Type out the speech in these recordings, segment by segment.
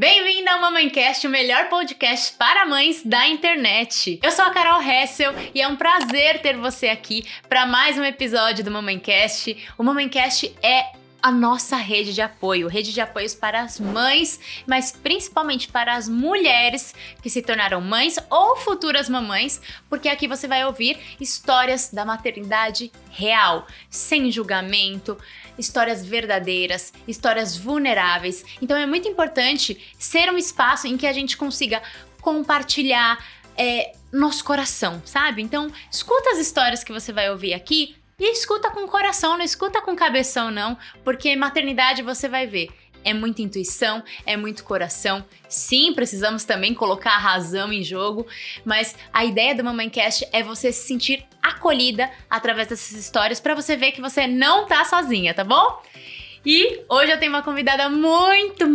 Bem-vinda ao Mamãecast, o melhor podcast para mães da internet. Eu sou a Carol Hessel e é um prazer ter você aqui para mais um episódio do Mamãecast. O Mamãecast é a nossa rede de apoios para as mães, mas principalmente para as mulheres que se tornaram mães ou futuras mamães, porque aqui você vai ouvir histórias da maternidade real, sem julgamento, histórias verdadeiras, histórias vulneráveis. Então é muito importante ser um espaço em que a gente consiga compartilhar nosso coração, sabe? Então escuta as histórias que você vai ouvir aqui e escuta com o coração, não escuta com cabeção não, porque maternidade você vai ver. É muita intuição, é muito coração. Sim, precisamos também colocar a razão em jogo, mas a ideia do Mamãecast é você se sentir acolhida através dessas histórias para você ver que você não tá sozinha, tá bom? E hoje eu tenho uma convidada muito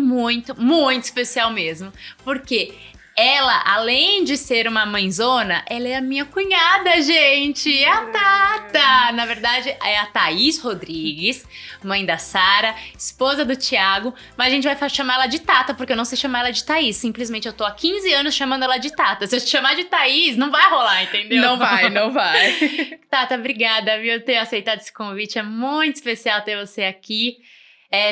especial mesmo, porque ela, além de ser uma mãezona, ela é a minha cunhada, gente! É a Tata! Na verdade, é a Thaís Rodrigues, mãe da Sara, esposa do Thiago, mas a gente vai chamar ela de Tata, porque eu não sei chamar ela de Thaís. Simplesmente eu tô há 15 anos chamando ela de Tata. Se eu te chamar de Thaís, não vai rolar, entendeu? Não vai. Tata, obrigada, viu, por ter aceitado esse convite. É muito especial ter você aqui.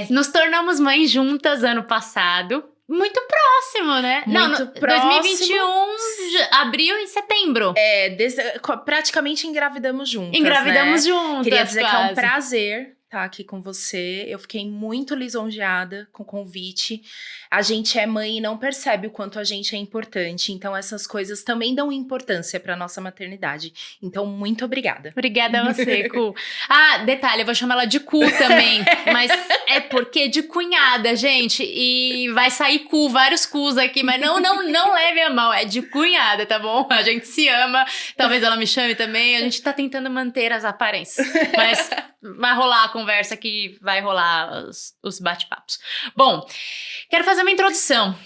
Nos tornamos mães juntas ano passado. Muito próximo, né? Muito próximo. 2021 abriu em setembro. Praticamente engravidamos juntas, Engravidamos né? juntas, Queria dizer quase. que é um prazer estar aqui com você. Eu fiquei muito lisonjeada com o convite. A gente é mãe e não percebe o quanto a gente é importante. Então, essas coisas também dão importância para nossa maternidade. Então, muito obrigada. Obrigada a você, Cu. Detalhe, eu vou chamar ela de Cu também. Mas é porque de cunhada, gente. E vai sair Cu, vários Cus aqui. Mas não leve a mal. É de cunhada, tá bom? A gente se ama. Talvez ela me chame também. A gente tá tentando manter as aparências. Mas vai rolar a conversa que vai rolar os bate-papos. Bom, quero fazer uma introdução,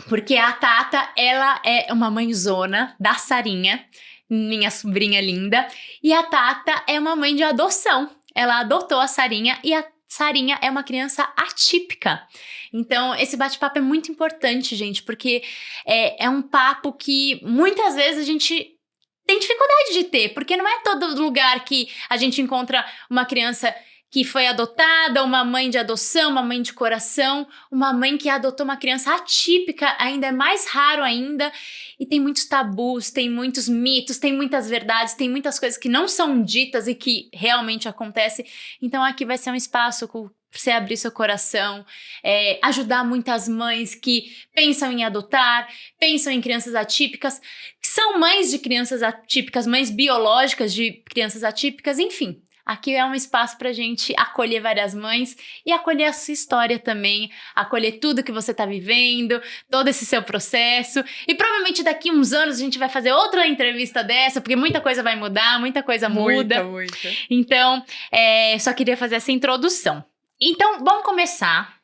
porque a Tata, ela é uma mãezona da Sarinha, minha sobrinha linda, e a Tata é uma mãe de adoção. Ela adotou a Sarinha e a Sarinha é uma criança atípica. Então, esse bate-papo é muito importante, gente, porque é um papo que muitas vezes a gente tem dificuldade de ter, porque não é todo lugar que a gente encontra uma criança que foi adotada, uma mãe de adoção, uma mãe de coração, uma mãe que adotou uma criança atípica, ainda é mais raro ainda, e tem muitos tabus, tem muitos mitos, tem muitas verdades, tem muitas coisas que não são ditas e que realmente acontecem. Então aqui vai ser um espaço para você abrir seu coração, ajudar muitas mães que pensam em adotar, pensam em crianças atípicas, que são mães de crianças atípicas, mães biológicas de crianças atípicas, enfim. Aqui é um espaço pra gente acolher várias mães e acolher a sua história também, acolher tudo que você tá vivendo, todo esse seu processo. E provavelmente daqui uns anos a gente vai fazer outra entrevista dessa, porque muita coisa vai mudar, muita coisa muda. Muita. Então, só queria fazer essa introdução. Então, vamos começar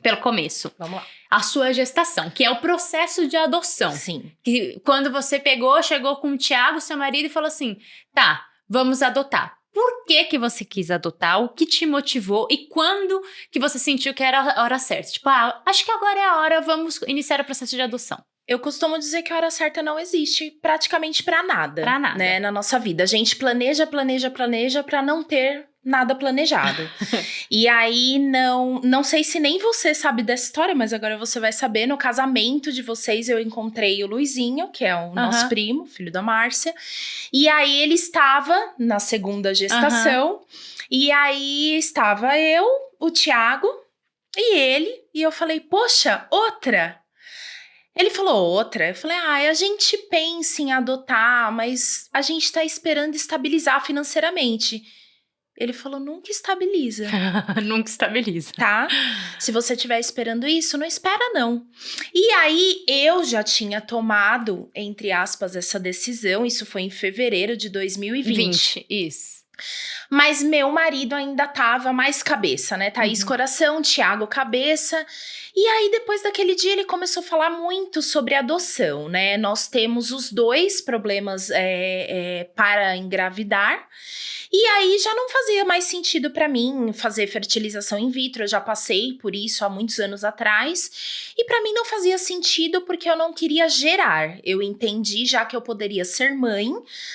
pelo começo. Vamos lá. A sua gestação, que é o processo de adoção. Sim. Que quando você chegou com o Thiago, seu marido, e falou assim, tá, vamos adotar. Por que você quis adotar? O que te motivou? E quando que você sentiu que era a hora certa? Tipo, acho que agora é a hora, vamos iniciar o processo de adoção. Eu costumo dizer que a hora certa não existe praticamente pra nada. Pra nada. Né, na nossa vida. A gente planeja pra não ter nada planejado. E aí, não sei se nem você sabe dessa história, mas agora você vai saber. No casamento de vocês, eu encontrei o Luizinho, que é o nosso primo, filho da Márcia. E aí, ele estava na segunda gestação. E aí, estava eu, o Thiago e ele. E eu falei, poxa, outra? Ele falou, outra? Eu falei, a gente pensa em adotar, mas a gente tá esperando estabilizar financeiramente. Ele falou, nunca estabiliza. Nunca estabiliza. Tá? Se você estiver esperando isso, não espera não. E aí, eu já tinha tomado, entre aspas, essa decisão. Isso foi em fevereiro de 2020. Isso. Mas meu marido ainda tava mais cabeça, né? Thaís coração, Thiago cabeça. E aí, depois daquele dia, ele começou a falar muito sobre adoção, né? Nós temos os dois problemas para engravidar. E aí, já não fazia mais sentido pra mim fazer fertilização in vitro. Eu já passei por isso há muitos anos atrás. E pra mim não fazia sentido porque eu não queria gerar. Eu entendi já que eu poderia ser mãe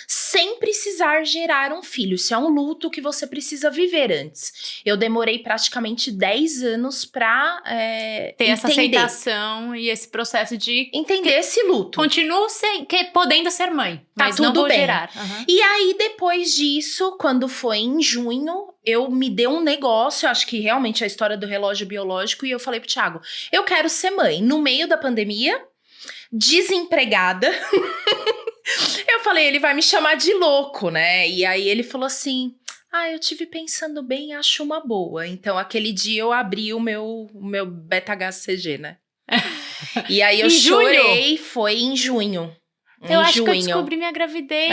sem precisar gerar um filho. Isso é um luto que você precisa viver antes. Eu demorei praticamente 10 anos pra ter essa entender. aceitação e esse processo de Entender esse luto. continuo podendo ser mãe, Tá mas não tudo vou bem. gerar. E aí, depois disso, quando foi em junho, eu me deu um negócio, acho que realmente é a história do relógio biológico, e eu falei pro Thiago, eu quero ser mãe. No meio da pandemia, desempregada, eu falei, ele vai me chamar de louco, né? E aí ele falou assim, eu tive pensando bem, acho uma boa. Então, aquele dia eu abri o meu beta-HCG, né? E aí eu chorei, foi em junho. Eu acho que eu descobri minha gravidez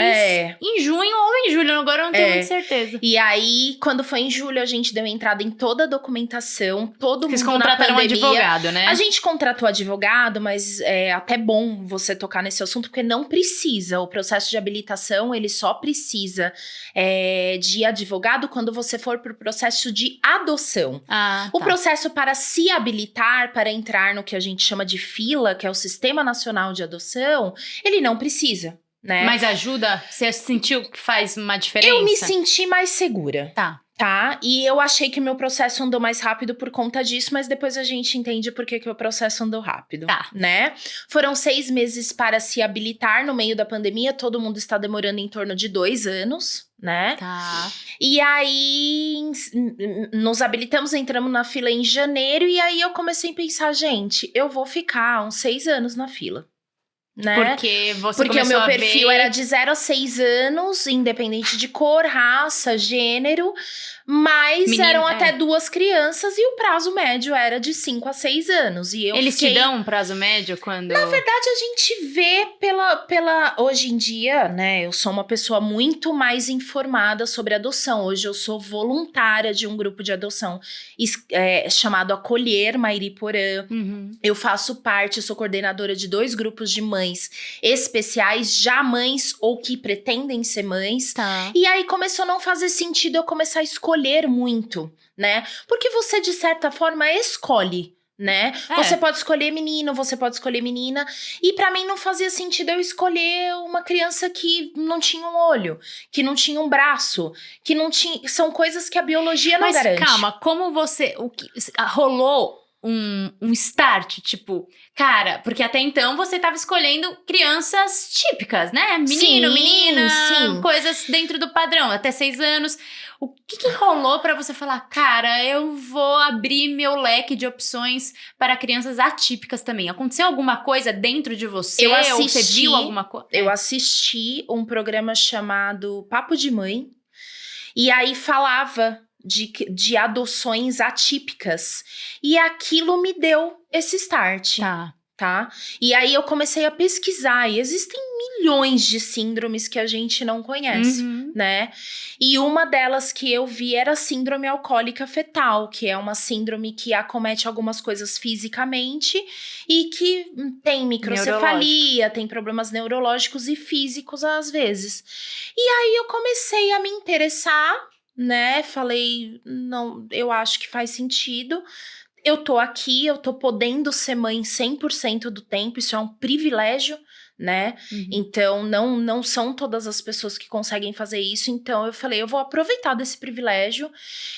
em junho ou em julho, agora eu não tenho muita certeza. E aí, quando foi em julho, a gente deu entrada em toda a documentação, todo mundo na pandemia. Vocês contrataram um advogado, né? A gente contratou advogado, mas é até bom você tocar nesse assunto, porque não precisa. O processo de habilitação, ele só precisa de advogado quando você for pro processo de adoção. O processo para se habilitar, para entrar no que a gente chama de fila, que é o Sistema Nacional de Adoção, ele não precisa, né? Mas ajuda? Você sentiu que faz uma diferença? Eu me senti mais segura. Tá? E eu achei que o meu processo andou mais rápido por conta disso, mas depois a gente entende por que o processo andou rápido, né? Foram 6 meses para se habilitar no meio da pandemia, todo mundo está demorando em torno de 2 anos, né? E aí, nos habilitamos, entramos na fila em janeiro, e aí eu comecei a pensar, gente, eu vou ficar uns 6 anos na fila. Né? Porque o meu perfil era de 0 a 6 anos, independente de cor, raça, gênero, mas eram até 2 crianças e o prazo médio era de 5 a 6 anos. E Eles te dão um prazo médio quando... Na verdade, a gente vê pela... Hoje em dia, né, eu sou uma pessoa muito mais informada sobre adoção. Hoje eu sou voluntária de um grupo de adoção chamado Acolher Mairiporã. Eu faço parte, eu sou coordenadora de 2 grupos de mães especiais, já mães ou que pretendem ser mães. E aí começou a não fazer sentido eu começar a escolher muito, né? Porque você, de certa forma, escolhe, né? Você pode escolher menino, você pode escolher menina. E pra mim não fazia sentido eu escolher uma criança que não tinha um olho, que não tinha um braço, que não tinha... São coisas que a biologia não garante. Mas calma, como você... rolou um start, tipo... Cara, porque até então você tava escolhendo crianças típicas, né? Menino, menina, coisas dentro do padrão, até 6 anos. O que rolou pra você falar, cara, eu vou abrir meu leque de opções para crianças atípicas também? Aconteceu alguma coisa dentro de você? Ou você viu alguma coisa? Eu assisti um programa chamado Papo de Mãe, e aí falava de adoções atípicas. E aquilo me deu esse start. Tá? E aí eu comecei a pesquisar. E existem milhões de síndromes que a gente não conhece, né? E uma delas que eu vi era a síndrome alcoólica fetal, que é uma síndrome que acomete algumas coisas fisicamente e que tem microcefalia, tem problemas neurológicos e físicos às vezes. E aí eu comecei a me interessar, né? Falei, não, eu acho que faz sentido. Eu tô aqui, eu tô podendo ser mãe 100% do tempo, isso é um privilégio, né? Então, não são todas as pessoas que conseguem fazer isso. Então, eu falei, eu vou aproveitar desse privilégio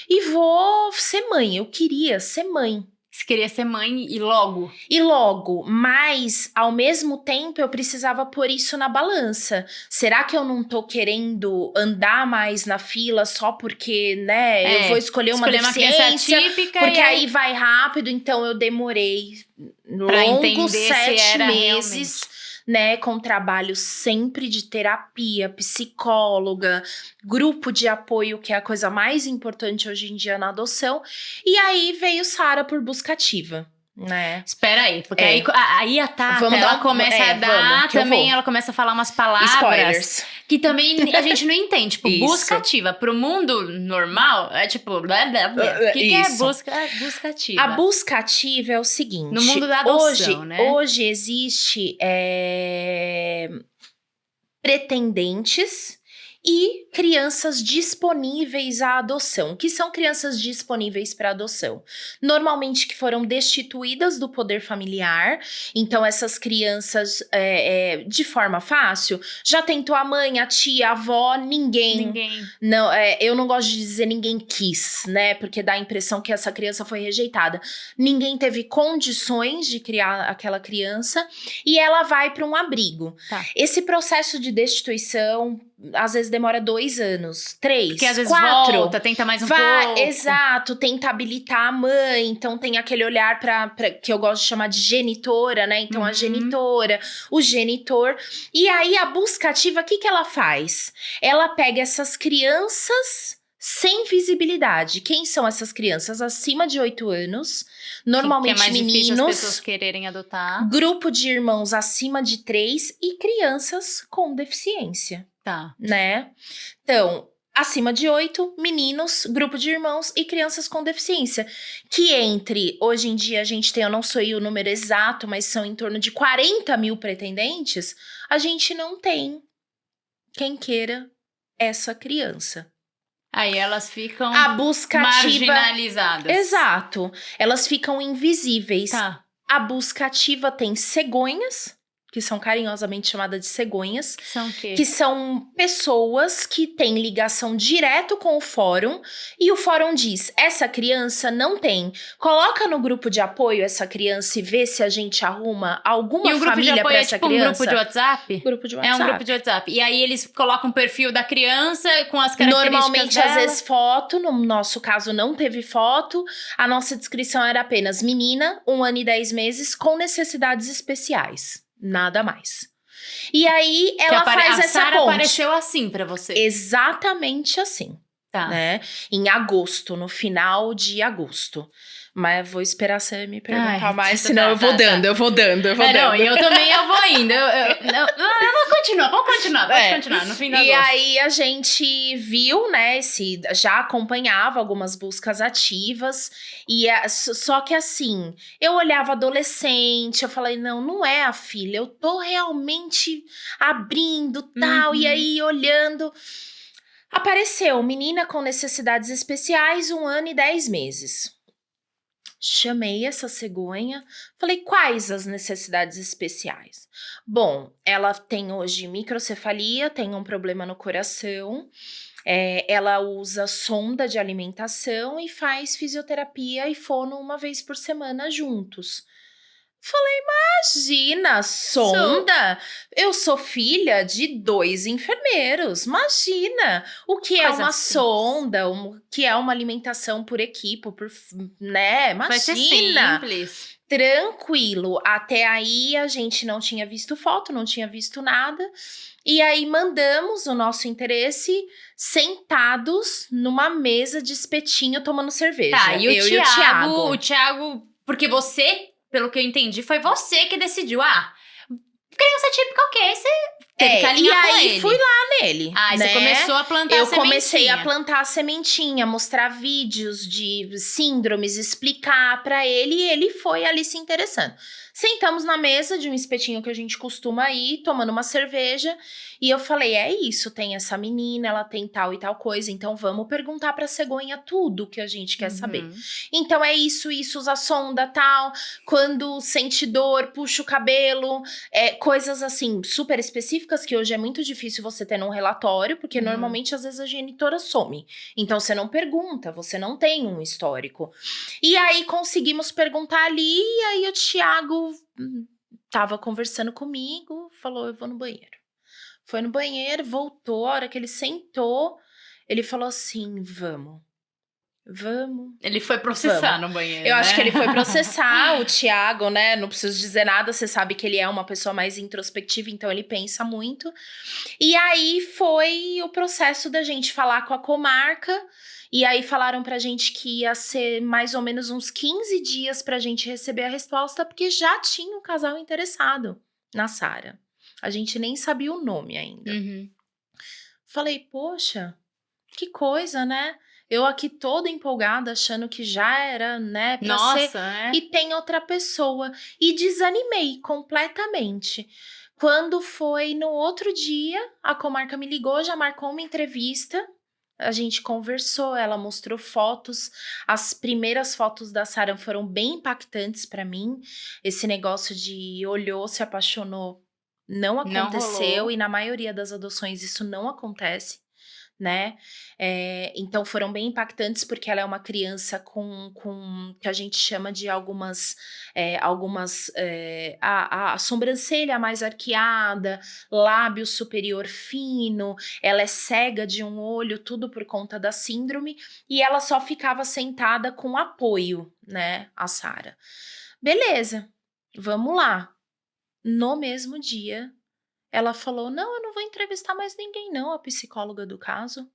e vou ser mãe. Eu queria ser mãe. Você queria ser mãe e logo? E logo, mas ao mesmo tempo eu precisava pôr isso na balança. Será que eu não tô querendo andar mais na fila só porque, né, eu vou escolher uma deficiência, atípica, porque aí vai rápido. Então eu demorei longos 7 meses, né, com trabalho sempre de terapia, psicóloga, grupo de apoio, que é a coisa mais importante hoje em dia na adoção. E aí veio Sara por busca ativa, né? Espera aí, porque aí a Tata, Vamos ela dar um- começa a dar vamos, que eu também, vou. ela começa a falar umas palavras Spoilers. que também a gente não entende. Tipo, Isso. busca ativa. Pro mundo normal, é tipo, blá, blá, blá. O que é Isso. busca ativa? A busca ativa é o seguinte. No mundo da adoção, né? Hoje existe pretendentes e crianças disponíveis à adoção. O que são crianças disponíveis para adoção? Normalmente que foram destituídas do poder familiar. Então essas crianças, de forma fácil, já tentou a mãe, a tia, a avó, ninguém. Não, eu não gosto de dizer ninguém quis, né? Porque dá a impressão que essa criança foi rejeitada. Ninguém teve condições de criar aquela criança e ela vai para um abrigo. Tá. Esse processo de destituição às vezes demora 2 anos, 3, Porque às vezes 4. volta, tenta mais um pouco. Exato, tenta habilitar a mãe, então tem aquele olhar pra que eu gosto de chamar de genitora, né? Então a genitora, o genitor. E aí a busca ativa, o que ela faz? Ela pega essas crianças sem visibilidade. Quem são essas crianças? Acima de 8 anos, normalmente que é mais difícil as meninos, pessoas quererem adotar. grupo de irmãos acima de 3 e crianças com deficiência. Tá. Né? Então, acima de 8, meninos, grupo de irmãos e crianças com deficiência. Que hoje em dia a gente tem, eu não sei o número exato, mas são em torno de 40 mil pretendentes, a gente não tem quem queira essa criança. Aí elas ficam A busca ativa... marginalizadas. Exato. Elas ficam invisíveis. Tá. A busca ativa tem cegonhas, que são carinhosamente chamadas de cegonhas. São o quê? Que são pessoas que têm ligação direto com o fórum. E o fórum diz, essa criança não tem. Coloca no grupo de apoio essa criança e vê se a gente arruma alguma família pra essa criança. Um grupo de WhatsApp? Grupo de WhatsApp. É um grupo de WhatsApp. E aí eles colocam o perfil da criança com as características Normalmente, dela. às vezes, foto. No nosso caso, não teve foto. A nossa descrição era apenas menina, 1 ano e 10 meses, com necessidades especiais. Nada mais. E aí, ela faz essa Sarah ponte. apareceu assim pra você. Exatamente assim, Tá. né? Em agosto, no final de agosto. Mas vou esperar você me perguntar mais, senão eu vou dando. Não, e eu também vou indo. Vamos continuar, pode continuar, no fim da E agosto. aí a gente viu, né, já acompanhava algumas buscas ativas, e só que assim, eu olhava adolescente, eu falei, não é a filha, eu tô realmente abrindo, tal, e aí olhando... Apareceu menina com necessidades especiais, 1 ano e 10 meses. Chamei essa cegonha, falei, quais as necessidades especiais? Bom, ela tem hoje microcefalia, tem um problema no coração, ela usa sonda de alimentação e faz fisioterapia e fono 1 vez por semana juntos. Falei, imagina, sonda? Eu sou filha de 2 enfermeiros, imagina. O que é uma sonda, o que é uma alimentação por equipe, né? Imagina. Vai ser simples. Tranquilo. Até aí a gente não tinha visto foto, não tinha visto nada. E aí mandamos o nosso interesse sentados numa mesa de espetinho tomando cerveja. Tá, e eu e o Thiago, porque você, pelo que eu entendi, foi você que decidiu. Criança típica, ok, você teve que alinhar com ele. E aí fui lá nele. Aí né? você começou a plantar a sementinha. Eu comecei a plantar a sementinha, mostrar vídeos de síndromes, explicar pra ele, e ele foi ali se interessando. Sentamos na mesa de um espetinho que a gente costuma ir, tomando uma cerveja, e eu falei, é isso, tem essa menina, ela tem tal e tal coisa, então vamos perguntar pra cegonha tudo que a gente quer saber. Então é isso, usa sonda, tal, quando sente dor, puxa o cabelo, coisas assim, super específicas, que hoje é muito difícil você ter num relatório, porque normalmente às vezes a genitora some, então você não pergunta, você não tem um histórico. E aí conseguimos perguntar ali, e aí o Thiago tava conversando comigo, falou, eu vou no banheiro. Foi no banheiro, voltou, a hora que ele sentou, ele falou assim, vamos. Vamos. Ele foi processar no banheiro, Eu né? acho que ele foi processar o Thiago, né? Não preciso dizer nada, você sabe que ele é uma pessoa mais introspectiva, então ele pensa muito. E aí foi o processo da gente falar com a comarca. E aí falaram pra gente que ia ser mais ou menos uns 15 dias pra gente receber a resposta, porque já tinha um casal interessado na Sara. A gente nem sabia o nome ainda. Uhum. Falei, poxa, que coisa, né? Eu aqui toda empolgada, achando que já era, né, pra ser. Nossa, né? E tem outra pessoa. E desanimei completamente. Quando foi no outro dia, a comarca me ligou, já marcou uma entrevista. A gente conversou, ela mostrou fotos. As primeiras fotos da Sara foram bem impactantes pra mim. Esse negócio de olhou, se apaixonou, não Não aconteceu. rolou. E na maioria das adoções isso não acontece, né? Então foram bem impactantes porque ela é uma criança com que a gente chama de a sobrancelha mais arqueada, lábio superior fino, ela é cega de um olho, tudo por conta da síndrome, e ela só ficava sentada com apoio, né, a Sara. Beleza, vamos lá. No mesmo dia, ela falou, não, eu não vou entrevistar mais ninguém não, a psicóloga do caso.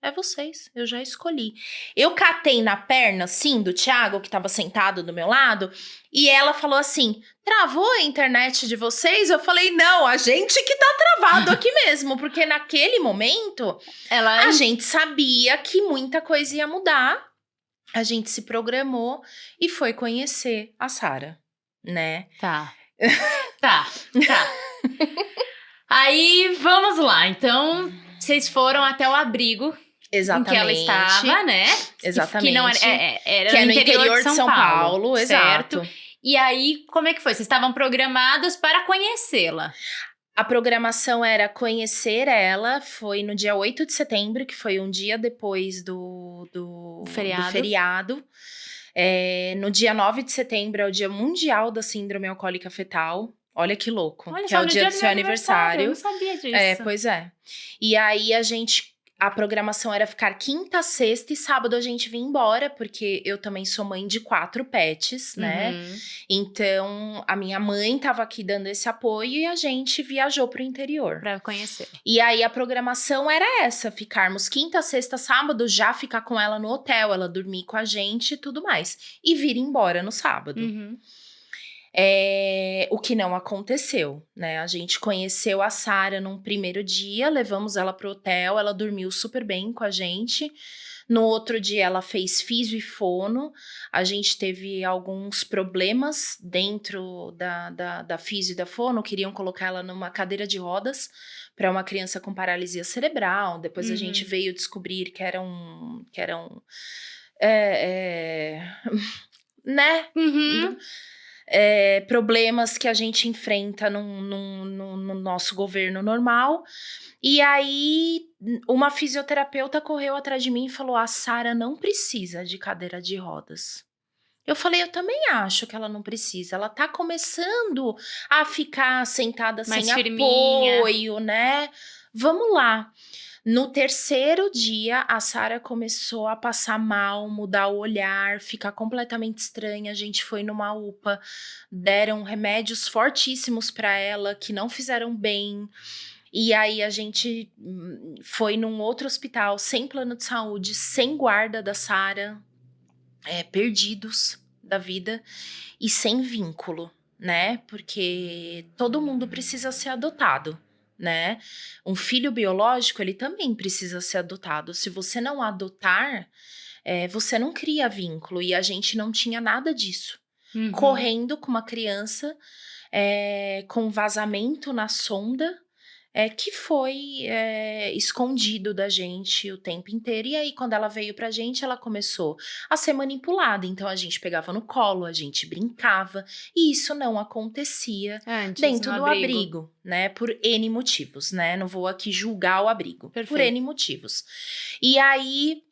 É vocês, eu já escolhi. Eu catei na perna, sim, do Thiago, que tava sentado do meu lado, e ela falou assim, travou a internet de vocês? Eu falei, não, a gente que tá travado aqui mesmo, porque naquele momento, a gente sabia que muita coisa ia mudar, a gente se programou e foi conhecer a Sara, né? Tá. Aí, vamos lá. Então, vocês foram até o abrigo em que ela estava, né? Exatamente. Que não era que é no interior de São Paulo, certo. Exato. E aí, como é que foi? Vocês estavam programados para conhecê-la? A programação era conhecer ela, foi no dia 8 de setembro, que foi um dia depois do feriado. No dia 9 de setembro é o Dia Mundial da Síndrome Alcoólica Fetal. Olha que louco, Olha que é o dia do seu aniversário. Eu não sabia disso. Pois é. E aí a programação era ficar quinta, sexta e sábado a gente vinha embora, porque eu também sou mãe de 4 pets, né? Uhum. Então, a minha mãe tava aqui dando esse apoio e a gente viajou pro interior. Pra conhecer. E aí, a programação era essa, ficarmos quinta, sexta, sábado, já ficar com ela no hotel, ela dormir com a gente e tudo mais. E vir embora no sábado. Uhum. O que não aconteceu, né? A gente conheceu a Sara num primeiro dia, levamos ela pro hotel, ela dormiu super bem com a gente. No outro dia ela fez fisio e fono, a gente teve alguns problemas dentro da fisio e da fono, queriam colocar ela numa cadeira de rodas para uma criança com paralisia cerebral, depois a gente veio descobrir que era um né? Uhum. Problemas que a gente enfrenta no nosso governo normal. E aí, uma fisioterapeuta correu atrás de mim e falou, a Sara não precisa de cadeira de rodas. Eu falei, eu também acho que ela não precisa. Ela tá começando a ficar sentada Mais sem firminha. apoio, né? Vamos lá. No terceiro dia, a Sara começou a passar mal, mudar o olhar, ficar completamente estranha. A gente foi numa UPA, deram remédios fortíssimos para ela que não fizeram bem. E aí a gente foi num outro hospital, sem plano de saúde, sem guarda da Sara, perdidos da vida e sem vínculo, né? Porque todo mundo precisa ser adotado, né? Um filho biológico, ele também precisa ser adotado. Se você não adotar, você não cria vínculo. E a gente não tinha nada disso. Uhum. Correndo com uma criança com vazamento na sonda, que foi escondido da gente o tempo inteiro. E aí, quando ela veio pra gente, ela começou a ser manipulada. Então, a gente pegava no colo, a gente brincava. E isso não acontecia Antes, dentro no do abrigo, né? Por N motivos, né? Não vou aqui julgar o abrigo. Perfeito. Por N motivos. E aí,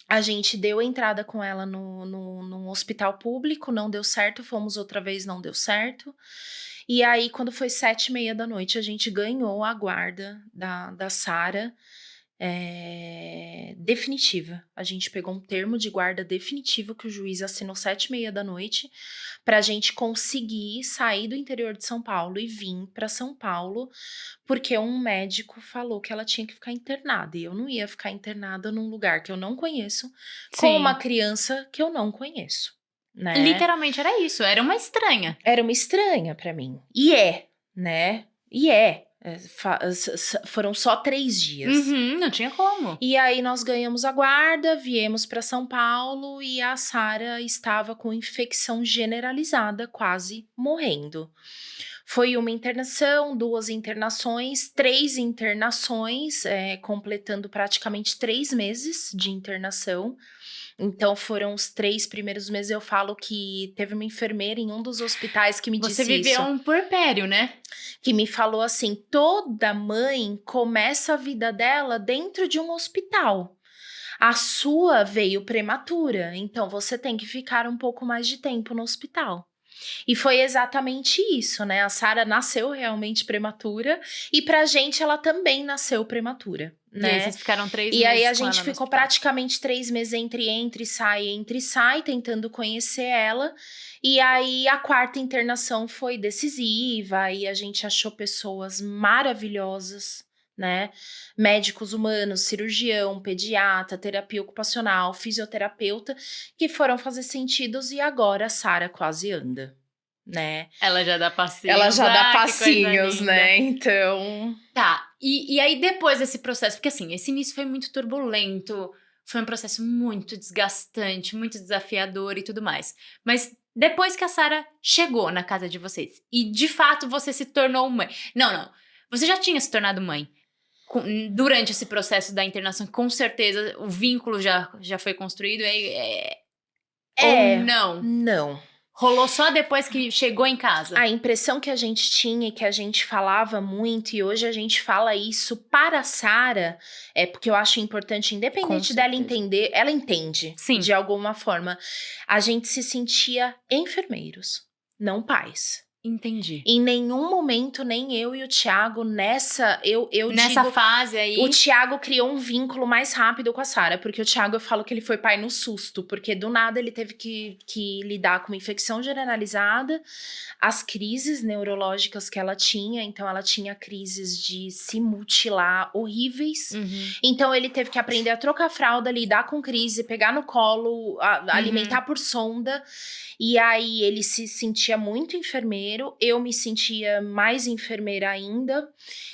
a gente deu entrada com ela num hospital público, não deu certo. Fomos outra vez, não deu certo. E aí, quando foi 7h30 da noite, a gente ganhou a guarda da Sara. definitiva. A gente pegou um termo de guarda definitivo que o juiz assinou 7h30 pra gente conseguir sair do interior de São Paulo e vir pra São Paulo, porque um médico falou que ela tinha que ficar internada. E eu não ia ficar internada num lugar que eu não conheço, com uma Sim. criança que eu não conheço, né? Literalmente era isso, era uma estranha. Era uma estranha pra mim. E né? E é. Foram só 3 dias. Uhum, não tinha como. E aí nós ganhamos a guarda, viemos para São Paulo e a Sara estava com infecção generalizada, quase morrendo. Foi uma internação, 2 internações, 3 internações, completando praticamente 3 meses de internação. Então foram os 3 primeiros meses. Eu falo que teve uma enfermeira em um dos hospitais que me Você disse viveu isso. um puerpério, né? Que me falou assim, toda mãe começa a vida dela dentro de um hospital. A sua veio prematura, então você tem que ficar um pouco mais de tempo no hospital. E foi exatamente isso, né? A Sara nasceu realmente prematura e pra gente ela também nasceu prematura, E aí né? vocês ficaram 3 E meses aí a com gente ela no ficou hospital. praticamente 3 meses entre e sai, tentando conhecer ela. E aí a 4ª internação foi decisiva e a gente achou pessoas maravilhosas, né? Médicos humanos, cirurgião, pediatra, terapia ocupacional, fisioterapeuta, que foram fazer sentidos e agora a Sara quase anda, né? Ela já dá passinhos. Ela já dá que coisa passinhos, linda. né? Então... Tá, e aí depois desse processo, porque assim, esse início foi muito turbulento, foi um processo muito desgastante, muito desafiador e tudo mais. Mas depois que a Sara chegou na casa de vocês e de fato você se tornou mãe. Não, você já tinha se tornado mãe. Durante esse processo da internação, com certeza o vínculo já foi construído. Ou não? Não. Rolou só depois que chegou em casa? A impressão que a gente tinha e que a gente falava muito, e hoje a gente fala isso para a Sara, porque eu acho importante, independente dela entender, ela entende, Sim. de alguma forma. A gente se sentia enfermeiros, não pais. Entendi. Em nenhum momento, nem eu e o Thiago, nessa digo, fase aí. O Thiago criou um vínculo mais rápido com a Sara, porque o Thiago, eu falo que ele foi pai no susto, porque do nada ele teve que lidar com uma infecção generalizada, as crises neurológicas que ela tinha, então ela tinha crises de se mutilar horríveis, então ele teve que aprender a trocar fralda, lidar com crise, pegar no colo, alimentar por sonda, e aí ele se sentia muito enfermeiro, eu me sentia mais enfermeira ainda.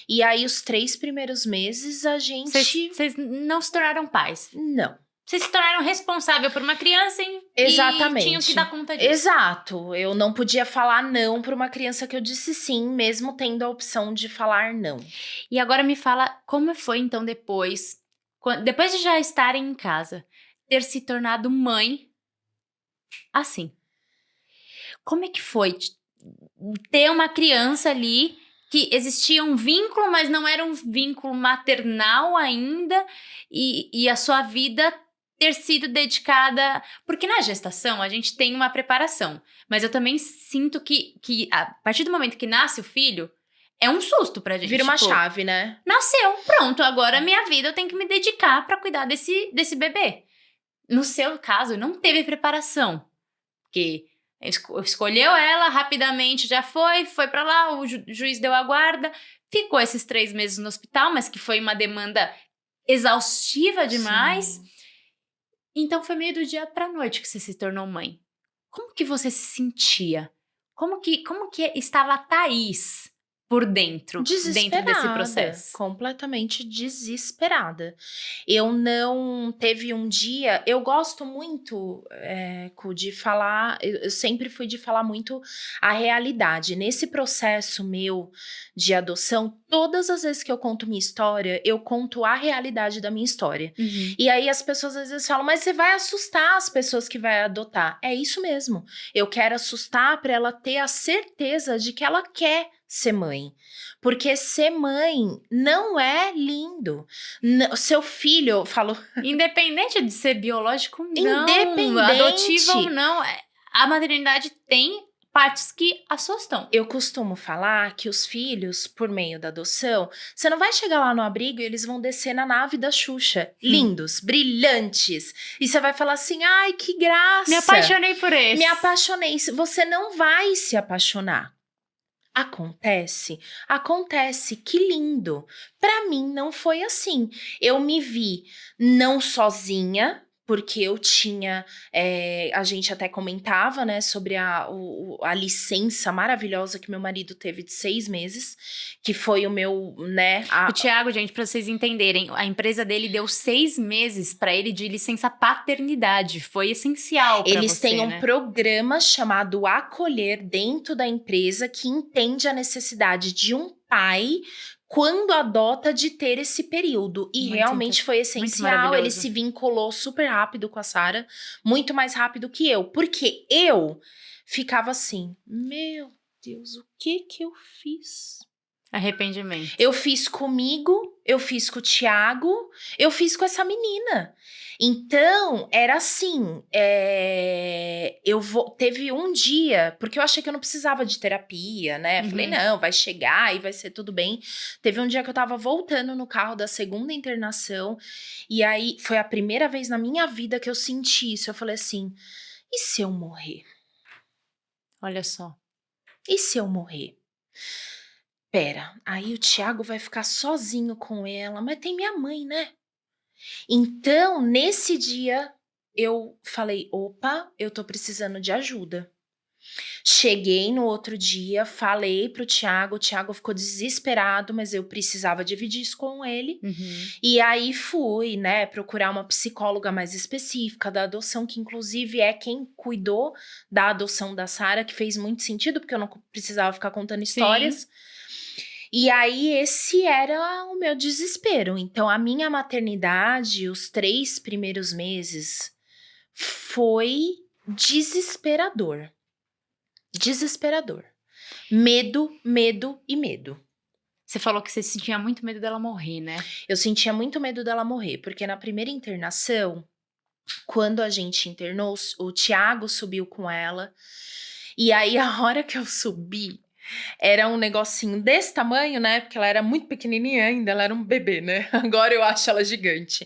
E aí, os 3 primeiros meses, a gente... Vocês não se tornaram pais? Não. Vocês se tornaram responsável por uma criança Exatamente. E tinham que dar conta disso. Exato. Eu não podia falar não para uma criança que eu disse sim, mesmo tendo a opção de falar não. E agora me fala, como foi então depois de já estarem em casa, ter se tornado mãe assim? Como é que foi ter uma criança ali que existia um vínculo, mas não era um vínculo maternal ainda, e a sua vida ter sido dedicada... Porque na gestação a gente tem uma preparação, mas eu também sinto que a partir do momento que nasce o filho, é um susto pra gente. Vira uma chave, né? Nasceu, pronto, agora minha vida eu tenho que me dedicar pra cuidar desse bebê. No seu caso, não teve preparação, porque... escolheu ela, rapidamente já foi pra lá, o juiz deu a guarda, ficou esses 3 meses no hospital, mas que foi uma demanda exaustiva demais. Sim. Então foi meio do dia pra noite que você se tornou mãe. Como que você se sentia? Como que estava a Thaís por dentro desse processo? Completamente desesperada. Eu não teve um dia... Eu gosto muito, de falar... Eu sempre fui de falar muito a realidade. Nesse processo meu de adoção, todas as vezes que eu conto minha história, eu conto a realidade da minha história. E aí as pessoas às vezes falam, mas você vai assustar as pessoas que vai adotar. É isso mesmo. Eu quero assustar para ela ter a certeza de que ela quer ser mãe, porque ser mãe não é lindo. Seu filho, eu falo... Independente de ser biológico, não. Independente. Adotivo ou não, a maternidade tem partes que assustam. Eu costumo falar que os filhos, por meio da adoção, você não vai chegar lá no abrigo e eles vão descer na nave da Xuxa. Lindos, brilhantes. E você vai falar assim, ai, que graça. Me apaixonei por esse. Me apaixonei. Você não vai se apaixonar. Acontece, que lindo. Pra mim não foi assim. Eu me vi não sozinha, porque eu tinha, a gente até comentava, né, sobre a licença maravilhosa que meu marido teve de 6 meses, que foi o meu, né... O Thiago, gente, pra vocês entenderem, a empresa dele deu 6 meses pra ele de licença paternidade. Foi essencial pra Eles você, têm um né? programa chamado Acolher dentro da empresa que entende a necessidade de um pai quando adota de ter esse período. E Muito realmente foi muito essencial. maravilhoso. Ele se vinculou super rápido com a Sara, muito mais rápido que eu. Porque eu ficava assim, meu Deus, o que eu fiz? Arrependimento. Eu fiz comigo, eu fiz com o Thiago, eu fiz com essa menina. Então, era assim, teve um dia, porque eu achei que eu não precisava de terapia, né? Falei, não, vai chegar e vai ser tudo bem. Teve um dia que eu tava voltando no carro da segunda internação, e aí foi a primeira vez na minha vida que eu senti isso. Eu falei assim, e se eu morrer? Olha só. E se eu morrer? Pera, aí o Thiago vai ficar sozinho com ela, mas tem minha mãe, né? Então, nesse dia, eu falei, opa, eu tô precisando de ajuda. Cheguei no outro dia, falei pro Thiago, o Thiago ficou desesperado, mas eu precisava dividir isso com ele. E aí fui, né, procurar uma psicóloga mais específica da adoção, que inclusive é quem cuidou da adoção da Sara, que fez muito sentido, porque eu não precisava ficar contando histórias. Sim. E aí, esse era o meu desespero. Então, a minha maternidade, os 3 primeiros meses, foi desesperador. Desesperador. Medo, medo e medo. Você falou que você sentia muito medo dela morrer, né? Eu sentia muito medo dela morrer, porque na primeira internação, quando a gente internou, o Thiago subiu com ela. E aí, a hora que eu subi, era um negocinho desse tamanho, né? Porque ela era muito pequenininha ainda, ela era um bebê, né? Agora eu acho ela gigante.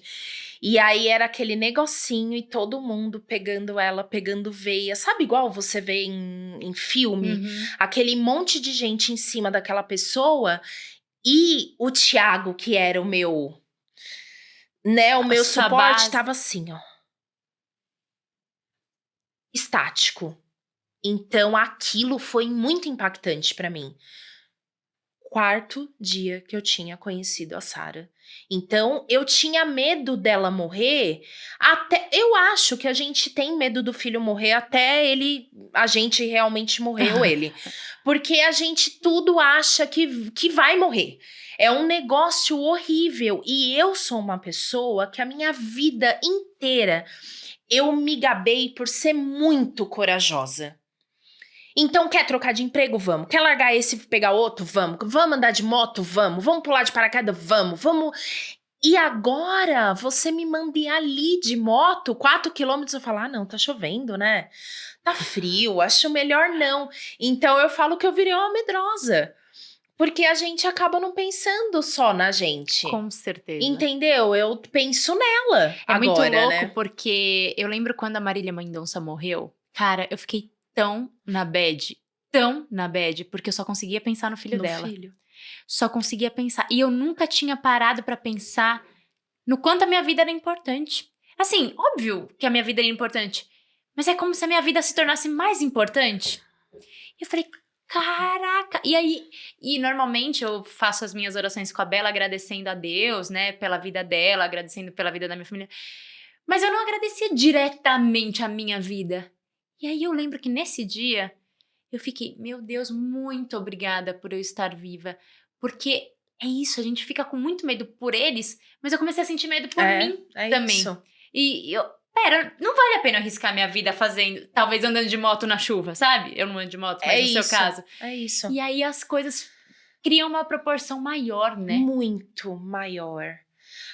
E aí era aquele negocinho e todo mundo pegando ela, pegando veia. Sabe igual você vê em filme? Aquele monte de gente em cima daquela pessoa. E o Thiago, que era o meu, né? O meu Sua suporte, base. tava assim, ó. Estático. Então, aquilo foi muito impactante pra mim. 4º dia que eu tinha conhecido a Sara. Então, eu tinha medo dela morrer. Eu acho que a gente tem medo do filho morrer até a gente realmente morrer ou ele. Porque a gente tudo acha que vai morrer. É um negócio horrível. E eu sou uma pessoa que a minha vida inteira eu me gabei por ser muito corajosa. Então, quer trocar de emprego? Vamos. Quer largar esse e pegar outro? Vamos. Vamos andar de moto? Vamos. Vamos pular de paraquedas? Vamos. E agora, você me manda ir ali de moto, 4 quilômetros, eu falo, não, tá chovendo, né? Tá frio, acho melhor não. Então, eu falo que eu virei uma medrosa. Porque a gente acaba não pensando só na gente. Com certeza. Entendeu? Eu penso nela É agora, muito louco, né? porque eu lembro quando a Marília Mendonça morreu. Cara, eu fiquei tão na bad, porque eu só conseguia pensar no filho dela. Filho. Só conseguia pensar. E eu nunca tinha parado pra pensar no quanto a minha vida era importante. Assim, óbvio que a minha vida era importante, mas é como se a minha vida se tornasse mais importante. E eu falei, caraca! E normalmente eu faço as minhas orações com a Bela agradecendo a Deus, né, pela vida dela, agradecendo pela vida da minha família. Mas eu não agradecia diretamente a minha vida. E aí eu lembro que nesse dia eu fiquei, meu Deus, muito obrigada por eu estar viva. Porque é isso, a gente fica com muito medo por eles, mas eu comecei a sentir medo por mim também. Isso. E pera, não vale a pena arriscar minha vida talvez andando de moto na chuva, sabe? Eu não ando de moto, mas no seu caso. É isso. E aí as coisas criam uma proporção maior, né? Muito maior.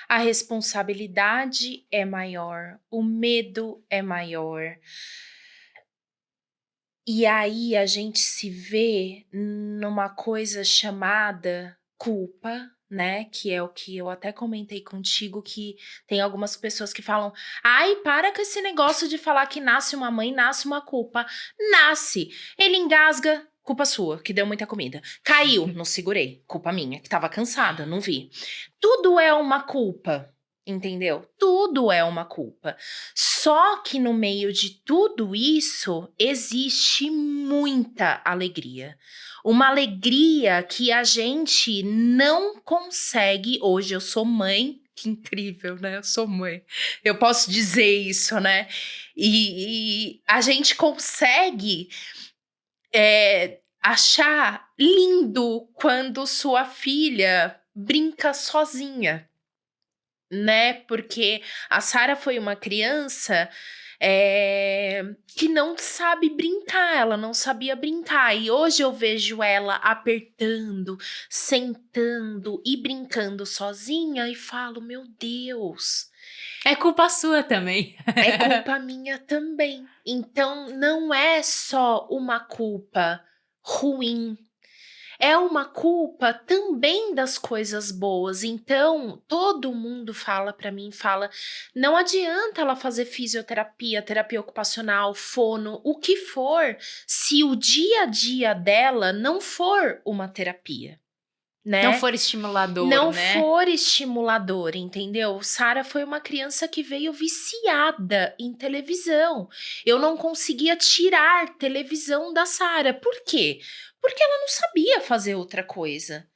A responsabilidade é maior, o medo é maior. E aí a gente se vê numa coisa chamada culpa, né? Que é o que eu até comentei contigo, que tem algumas pessoas que falam: ai, para com esse negócio de falar que nasce uma mãe, nasce uma culpa. Nasce. Ele engasga, culpa sua, que deu muita comida. Caiu, não segurei, culpa minha, que tava cansada, não vi. Tudo é uma culpa. Entendeu? Tudo é uma culpa. Só que no meio de tudo isso existe muita alegria. Uma alegria que a gente não consegue. Hoje eu sou mãe, que incrível, né? Eu sou mãe. Eu posso dizer isso, né? E a gente consegue achar lindo quando sua filha brinca sozinha. Né? Porque a Sara foi uma criança que não sabe brincar, ela não sabia brincar. E hoje eu vejo ela apertando, sentando e brincando sozinha e falo, meu Deus, É culpa sua também. é culpa minha também. Então não é só uma culpa ruim. É uma culpa também das coisas boas. Então, todo mundo fala pra mim, não adianta ela fazer fisioterapia, terapia ocupacional, fono, o que for, se o dia a dia dela não for uma terapia, né? Não for estimulador, Não né? for estimulador, entendeu? Sara foi uma criança que veio viciada em televisão. Eu não conseguia tirar televisão da Sara. Por quê? Porque ela não sabia fazer outra coisa.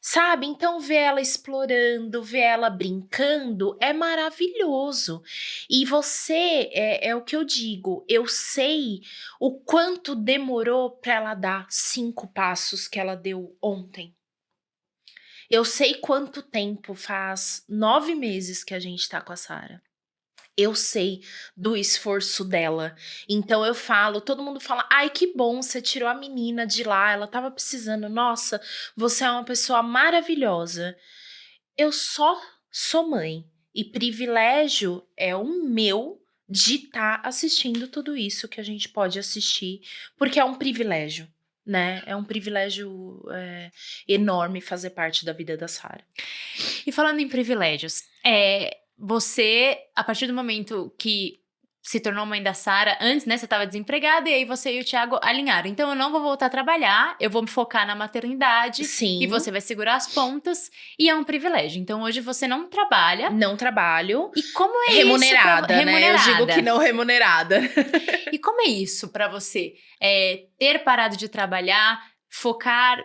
Sabe? Então, ver ela explorando, ver ela brincando é maravilhoso. E você, é o que eu digo, eu sei o quanto demorou para ela dar 5 passos que ela deu ontem. Eu sei quanto tempo faz 9 meses que a gente tá com a Sara. Eu sei do esforço dela. Então eu falo, todo mundo fala, ai que bom, você tirou a menina de lá, ela tava precisando. Nossa, você é uma pessoa maravilhosa. Eu só sou mãe. E privilégio é o meu de estar assistindo tudo isso que a gente pode assistir. Porque é um privilégio. Né? É um privilégio enorme fazer parte da vida da Sara. E falando em privilégios, você, a partir do momento que se tornou mãe da Sara, antes, né, você estava desempregada e aí você e o Thiago alinharam. Então, eu não vou voltar a trabalhar, eu vou me focar na maternidade. Sim. E você vai segurar as pontas e é um privilégio. Então, hoje você não trabalha. Não trabalho. E como é remunerada, isso? Né? Eu digo que não remunerada. E como é isso pra você? Ter parado de trabalhar, focar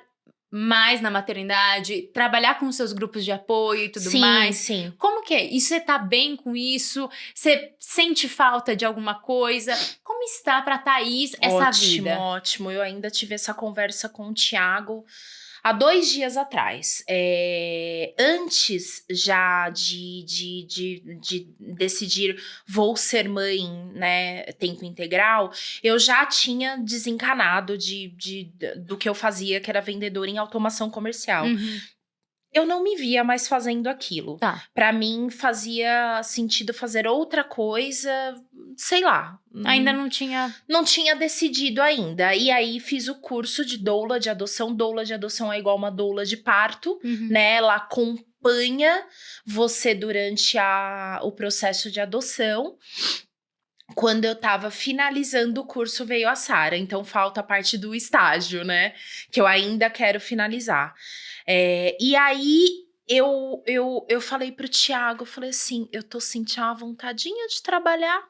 mais na maternidade, trabalhar com seus grupos de apoio e tudo mais. Sim. Como que é? E você tá bem com isso? Você sente falta de alguma coisa? Como está pra Thaís essa vida? Ótimo. Eu ainda tive essa conversa com o Thiago há 2 dias atrás. Antes já de decidir vou ser mãe, né, tempo integral, eu já tinha desencanado do que eu fazia, que era vendedora em automação comercial. Uhum. Eu não me via mais fazendo aquilo. Tá. Pra mim, fazia sentido fazer outra coisa, sei lá. Ainda não tinha... Não tinha decidido ainda. E aí, fiz o curso de doula de adoção. Doula de adoção é igual uma doula de parto, né? Ela acompanha você durante o processo de adoção. Quando eu tava finalizando o curso, veio a Sara. Então, falta a parte do estágio, né? Que eu ainda quero finalizar. E aí, eu falei pro Thiago, eu falei assim, eu tô sentindo uma vontadinha de trabalhar.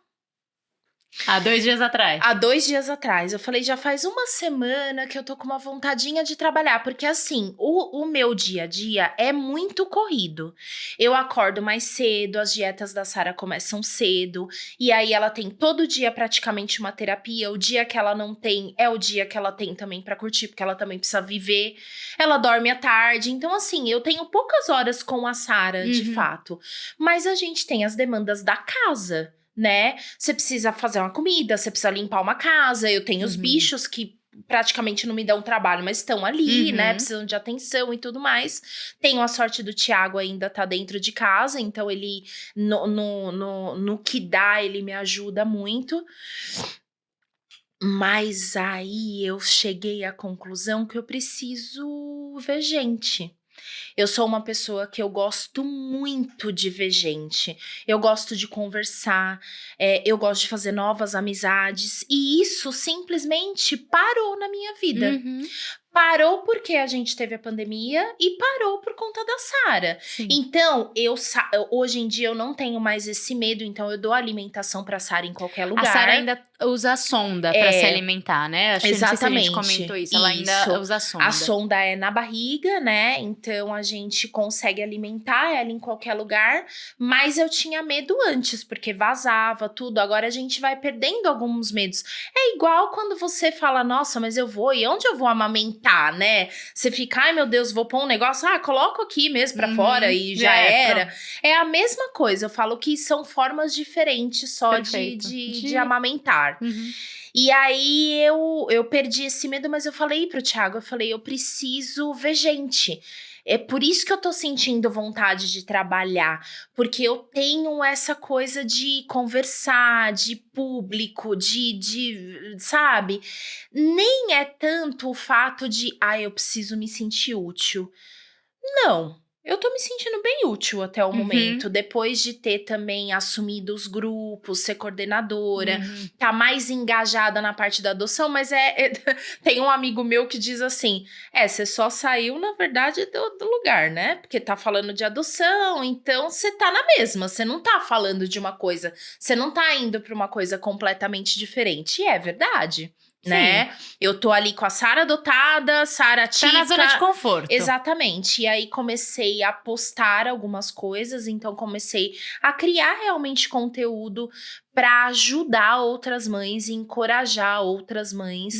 Há 2 dias atrás. Há 2 dias atrás. Eu falei, já faz uma semana que eu tô com uma vontadinha de trabalhar. Porque assim, o meu dia a dia é muito corrido. Eu acordo mais cedo, as dietas da Sara começam cedo. E aí ela tem todo dia praticamente uma terapia. O dia que ela não tem, é o dia que ela tem também pra curtir. Porque ela também precisa viver. Ela dorme à tarde. Então assim, eu tenho poucas horas com a Sara, de fato. Mas a gente tem as demandas da casa, né? Você precisa fazer uma comida, você precisa limpar uma casa. Eu tenho os bichos que praticamente não me dão trabalho, mas estão ali, né? Precisam de atenção e tudo mais. Tenho a sorte do Thiago ainda tá dentro de casa, então ele, no que dá, ele me ajuda muito. Mas aí eu cheguei à conclusão que eu preciso ver gente. Eu sou uma pessoa que eu gosto muito de ver gente. Eu gosto de conversar, eu gosto de fazer novas amizades. E isso simplesmente parou na minha vida. Uhum, Parou porque a gente teve a pandemia e parou por conta da Sara. sim. Então, hoje em dia eu não tenho mais esse medo, então eu dou alimentação pra Sara em qualquer A Sarah lugar. ainda usa a sonda pra se É, alimentar, né? Acho que não sei se a gente comentou exatamente, isso. Ela ainda usa a sonda. A sonda é na barriga, né? Então a gente consegue alimentar ela em qualquer lugar, mas eu tinha medo antes, porque vazava tudo. Agora a gente vai perdendo alguns medos. É igual quando você fala, nossa, mas eu vou, e onde eu vou amamentar, né? Você fica, ai meu Deus, vou pôr um negócio, coloco aqui mesmo pra fora e já era. Pronto. É a mesma coisa, eu falo que são formas diferentes só Perfeito. de amamentar. Uhum. E aí eu perdi esse medo, mas eu falei pro Thiago, eu preciso ver gente. É por isso que eu tô sentindo vontade de trabalhar, porque eu tenho essa coisa de conversar, de público, sabe? Nem é tanto o fato de, eu preciso me sentir útil. Não, eu tô me sentindo bem útil até o momento, depois de ter também assumido os grupos, ser coordenadora, Uhum. tá mais engajada na parte da adoção, mas tem um amigo meu que diz assim, você só saiu, na verdade, do lugar, né? Porque tá falando de adoção, então você tá na mesma, você não tá falando de uma coisa, você não tá indo pra uma coisa completamente diferente, e é verdade. Né? Eu tô ali com a Sara adotada, Sara Tá na zona de conforto. Exatamente. E aí comecei a postar algumas coisas, então comecei a criar realmente conteúdo para ajudar outras mães e encorajar outras mães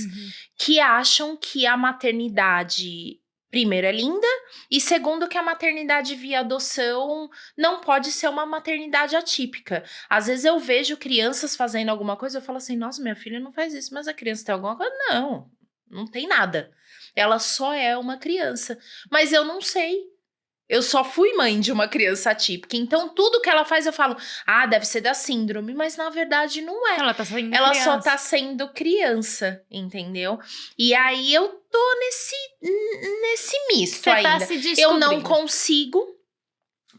que acham que a maternidade, primeiro, é linda, e segundo, que a maternidade via adoção não pode ser uma maternidade atípica. Às vezes eu vejo crianças fazendo alguma coisa, eu falo assim, nossa, minha filha não faz isso, mas a criança tem alguma coisa? Não, não tem nada. Ela só é uma criança. Mas eu não sei. Eu só fui mãe de uma criança atípica. Então, tudo que ela faz, eu falo, deve ser da síndrome. Mas, na verdade, não é. Ela tá sendo Ela criança. só tá sendo criança, entendeu? E aí, eu tô nesse misto Você ainda. tá se descobrindo. Eu não consigo,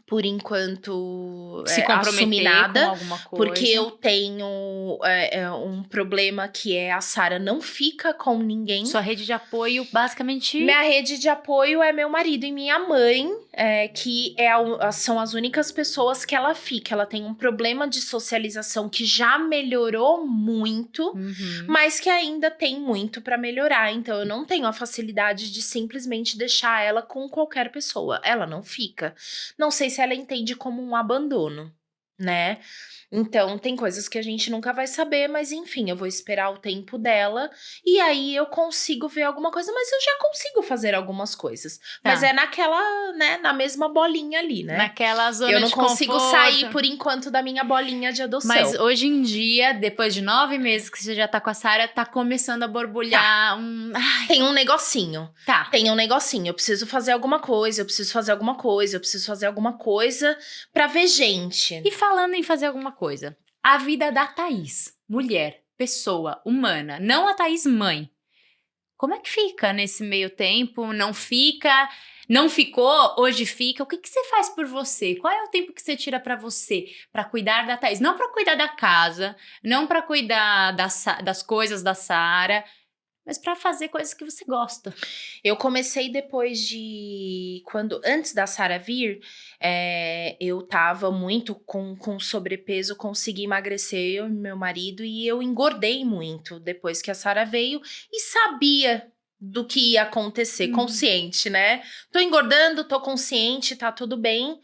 por enquanto, se assumir comprometer nada. com alguma coisa. Porque eu tenho um problema que é a Sara não fica com ninguém. Sua rede de apoio, basicamente... Minha rede de apoio é meu marido e minha mãe, que são as únicas pessoas que ela fica. Ela tem um problema de socialização que já melhorou muito, mas que ainda tem muito pra melhorar. Então, eu não tenho a facilidade de simplesmente deixar ela com qualquer pessoa. Ela não fica. Não sei se ela entende como um abandono, né? Então, tem coisas que a gente nunca vai saber, mas enfim, eu vou esperar o tempo dela e aí eu consigo ver alguma coisa, mas eu já consigo fazer algumas coisas. Mas é naquela, né, na mesma bolinha ali, né? Naquela zona de Eu não consigo sair, conforto. por enquanto, da minha bolinha de adoção. Mas hoje em dia, depois de 9 meses que você já tá com a Sara, tá começando a borbulhar Tem um negocinho. Tá. Tem um negocinho. Eu preciso fazer alguma coisa, eu preciso fazer alguma coisa, eu preciso fazer alguma coisa pra ver gente. E falando em fazer alguma coisa, a vida da Thaís, mulher, pessoa, humana, não a Thaís mãe. Como é que fica nesse meio tempo? Não fica? Não ficou? Hoje fica? O que você faz por você? Qual é o tempo que você tira pra você? Pra cuidar da Thaís? Não pra cuidar da casa, não pra cuidar das coisas da Sara, mas pra fazer coisas que você gosta. Eu comecei depois antes da Sara vir, eu tava muito com sobrepeso, consegui emagrecer, eu e meu marido, e eu engordei muito depois que a Sara veio e sabia do que ia acontecer, consciente, né? Tô engordando, tô consciente, tá tudo bem.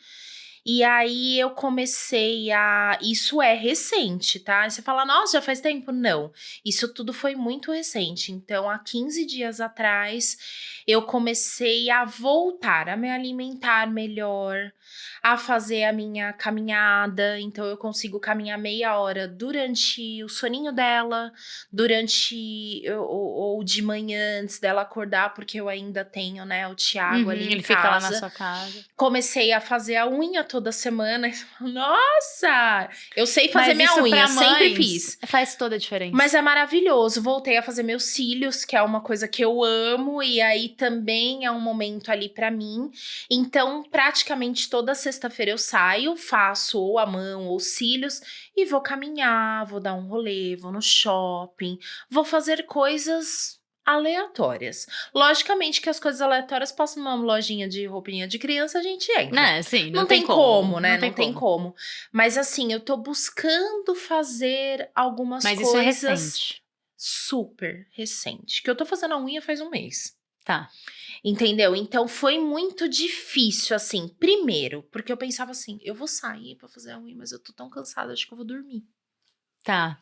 E aí eu comecei Isso é recente, tá? Você fala, nossa, já faz tempo? Não. Isso tudo foi muito recente. Então, há 15 dias atrás, eu comecei a voltar a me alimentar melhor, a fazer a minha caminhada. Então, eu consigo caminhar meia hora durante o soninho dela, ou de manhã, antes dela acordar, porque eu ainda tenho, né, o Thiago ali em Ele casa. fica lá na sua casa. Comecei a fazer a unha toda semana. Nossa! Eu sei fazer Mas minha isso unha, pra sempre mães fiz. Faz toda a diferença. Mas é maravilhoso. Voltei a fazer meus cílios, que é uma coisa que eu amo. E aí também é um momento ali pra mim. Então, praticamente toda sexta-feira eu saio, faço ou a mão ou cílios. E vou caminhar, vou dar um rolê, vou no shopping. Vou fazer coisas aleatórias. Logicamente que as coisas aleatórias, posso numa lojinha de roupinha de criança, a gente entra. Né, sim, Não tem como, né? Não tem como. Mas assim, eu tô buscando fazer algumas Mas coisas isso é recente. super recente. Que eu tô fazendo a unha faz um mês. Tá. Entendeu? Então foi muito difícil, assim. Primeiro, porque eu pensava assim, eu vou sair pra fazer a unha, mas eu tô tão cansada, acho que eu vou dormir. Tá.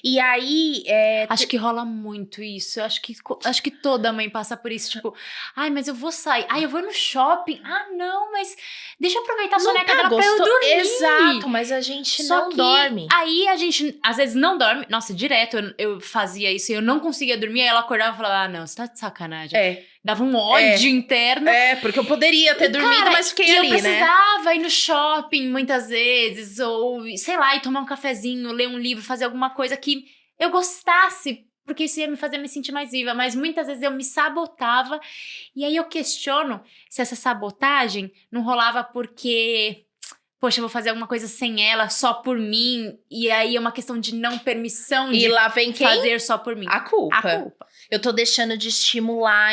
E aí, Acho que rola muito isso. Acho que toda mãe passa por isso. Tipo, ai, mas eu vou sair. Ai, eu vou no shopping. Ah, não, mas deixa eu aproveitar a soneca dela pra eu dormir. Exato, mas a gente Só não que dorme. aí a gente, às vezes, não dorme. Nossa, direto eu fazia isso e eu não conseguia dormir. Aí ela acordava e falava, ah, não, você tá de sacanagem. Dava um ódio interno. Porque eu poderia ter dormido, Cara, mas fiquei ali, eu precisava ir no shopping muitas vezes, ou, sei lá, ir tomar um cafezinho, ler um livro, fazer alguma coisa que eu gostasse, porque isso ia me fazer me sentir mais viva. Mas muitas vezes eu me sabotava, e aí eu questiono se essa sabotagem não rolava porque, poxa, eu vou fazer alguma coisa sem ela, só por mim, e aí é uma questão de não permissão E de lá vem quem? fazer só por mim. A culpa. A culpa. Eu tô deixando de estimular,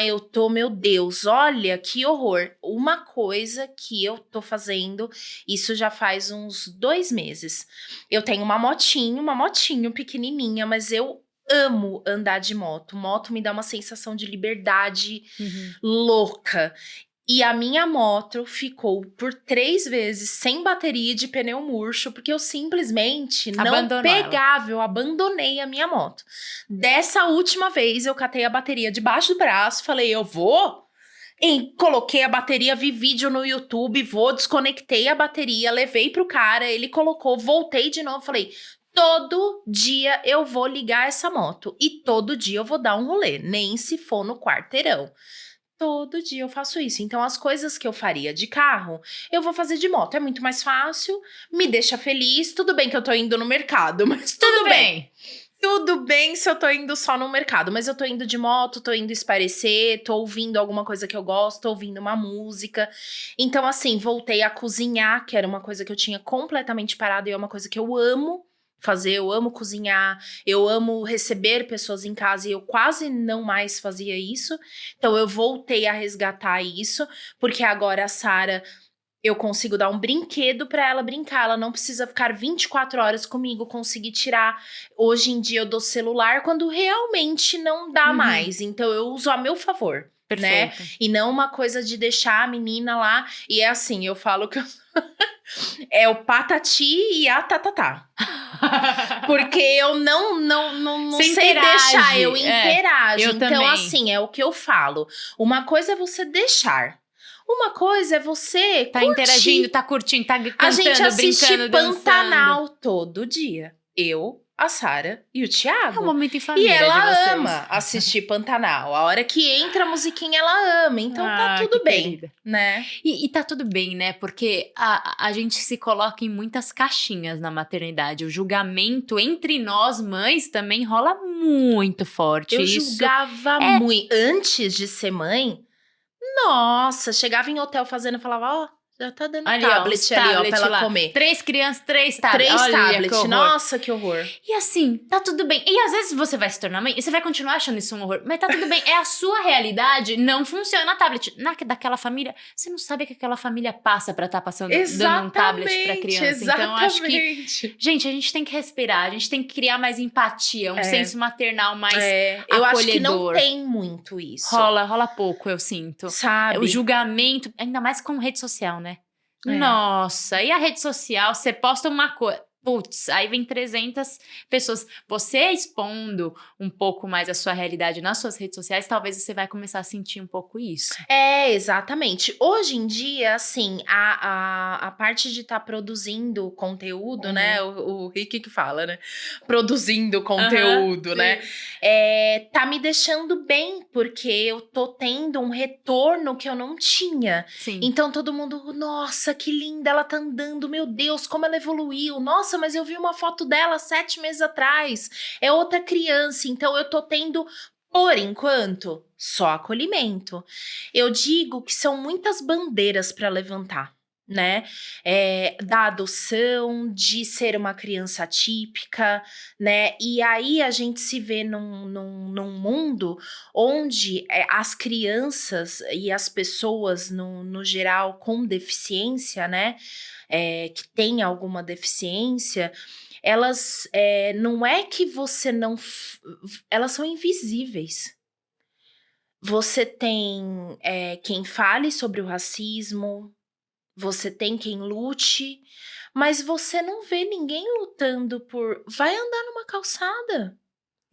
meu Deus, olha que horror. Uma coisa que eu tô fazendo, isso já faz uns 2 meses. Eu tenho uma motinho pequenininha, mas eu amo andar de moto. Moto me dá uma sensação de liberdade louca. E a minha moto ficou por 3 vezes sem bateria e de pneu murcho, porque eu simplesmente não pegava, eu abandonei a minha moto. Dessa última vez, eu catei a bateria debaixo do braço, falei, eu vou? Coloquei a bateria, vi vídeo no YouTube, desconectei a bateria, levei pro cara, ele colocou, voltei de novo, falei, todo dia eu vou ligar essa moto e todo dia eu vou dar um rolê, nem se for no quarteirão. Todo dia eu faço isso. Então, as coisas que eu faria de carro, eu vou fazer de moto. É muito mais fácil, me deixa feliz. Tudo bem que eu tô indo no mercado, mas tudo bem. Tudo bem se eu tô indo só no mercado, mas eu tô indo de moto, tô indo espairecer, tô ouvindo alguma coisa que eu gosto, tô ouvindo uma música. Então, assim, voltei a cozinhar, que era uma coisa que eu tinha completamente parado e é uma coisa que eu amo fazer, eu amo cozinhar, eu amo receber pessoas em casa e eu quase não mais fazia isso. Então eu voltei a resgatar isso, porque agora a Sara, eu consigo dar um brinquedo pra ela brincar, ela não precisa ficar 24 horas comigo, conseguir tirar. Hoje em dia eu dou celular quando realmente não dá mais, então eu uso a meu favor. Perfeito. Né? E não uma coisa de deixar a menina lá. E é assim, eu falo que é o patati e a tatatá. Porque eu não sei deixar, eu interajo. Eu então, também. assim, é o que eu falo. Uma coisa é você deixar. Uma coisa é você tá curtir. Interagindo, tá curtindo, tá cantando, a gente assiste brincando, Pantanal dançando. Todo dia. Eu, a Sara e o Thiago. É um momento em família. E ela de vocês. ama assistir Pantanal. A hora que entra a musiquinha, ela ama. Então tá tudo bem, querida. né? E tá tudo bem, né? Porque a gente se coloca em muitas caixinhas na maternidade. O julgamento entre nós mães também rola muito forte. Eu julgava muito. Antes de ser mãe, nossa, chegava em hotel fazendo, falava, ó, já tá dando ali, tablet ó, ali, ó, pra ela lá. comer. 3 crianças, 3 tablets. 3 Olha, tablets, que nossa, que horror. E assim, tá tudo bem. E às vezes você vai se tornar mãe e você vai continuar achando isso um horror. Mas tá tudo bem, é a sua realidade, não funciona a tablet. Daquela família, você não sabe o que aquela família passa pra tá passando, dando um tablet pra criança. Exatamente. Então acho que, gente, a gente tem que respirar, a gente tem que criar mais empatia, um senso maternal mais eu acolhedor. acho que não tem muito isso. Rola pouco, eu sinto. Sabe? O julgamento, ainda mais com rede social, né? Nossa, e a rede social, você posta uma coisa. putz, aí vem 300 pessoas. Você expondo um pouco mais a sua realidade nas suas redes sociais, talvez você vai começar a sentir um pouco isso. Exatamente. Hoje em dia, assim, a parte de estar produzindo conteúdo, né? O Rick que fala, né? Produzindo conteúdo, né? Tá me deixando bem, porque eu tô tendo um retorno que eu não tinha. Sim. Então todo mundo, nossa, que linda, ela tá andando, meu Deus, como ela evoluiu. Nossa, mas eu vi uma foto dela 7 meses atrás. É outra criança, então eu tô tendo, por enquanto, só acolhimento. Eu digo que são muitas bandeiras para levantar, né? Da adoção, de ser uma criança atípica, né? E aí a gente se vê num mundo onde as crianças e as pessoas, no geral, com deficiência, né? Que tem alguma deficiência, elas não é que você não. Elas são invisíveis. Você tem quem fale sobre o racismo, você tem quem lute, mas você não vê ninguém lutando por. Vai andar numa calçada.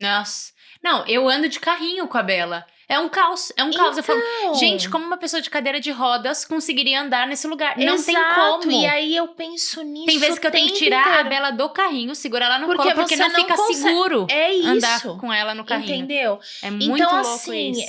Nossa. Não, eu ando de carrinho com a Bela. É um caos, Eu falo, gente, como uma pessoa de cadeira de rodas conseguiria andar nesse lugar? Não tem como. E aí eu penso nisso. Tem vezes que eu tenho que tirar a Bela do carrinho, segurar ela no colo, porque não fica seguro andar com ela no carrinho. Entendeu? É muito então, louco assim, isso.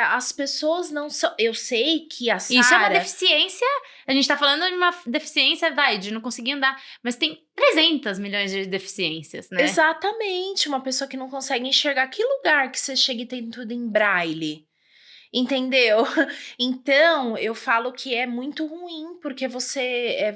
As pessoas não são. Eu sei que a Sara. Isso é uma deficiência. A gente tá falando de uma deficiência, de não conseguir andar. Mas tem 300 milhões de deficiências, né? Exatamente. Uma pessoa que não consegue enxergar. Que lugar que você chega e tem tudo em braille? Entendeu? Então, eu falo que é muito ruim, porque você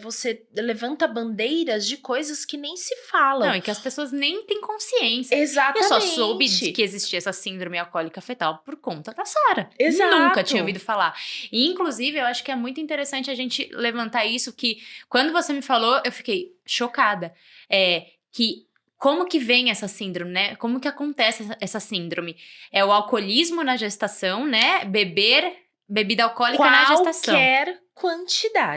levanta bandeiras de coisas que nem se falam. Não, e que as pessoas nem têm consciência. Exatamente. Eu só soube que existia essa síndrome alcoólica fetal por conta da Sara. Exato. Nunca tinha ouvido falar. E, inclusive, eu acho que é muito interessante a gente levantar isso, que quando você me falou, eu fiquei chocada. Que como que vem essa síndrome, né? Como que acontece essa síndrome? É o alcoolismo na gestação, né? Beber bebida alcoólica na gestação.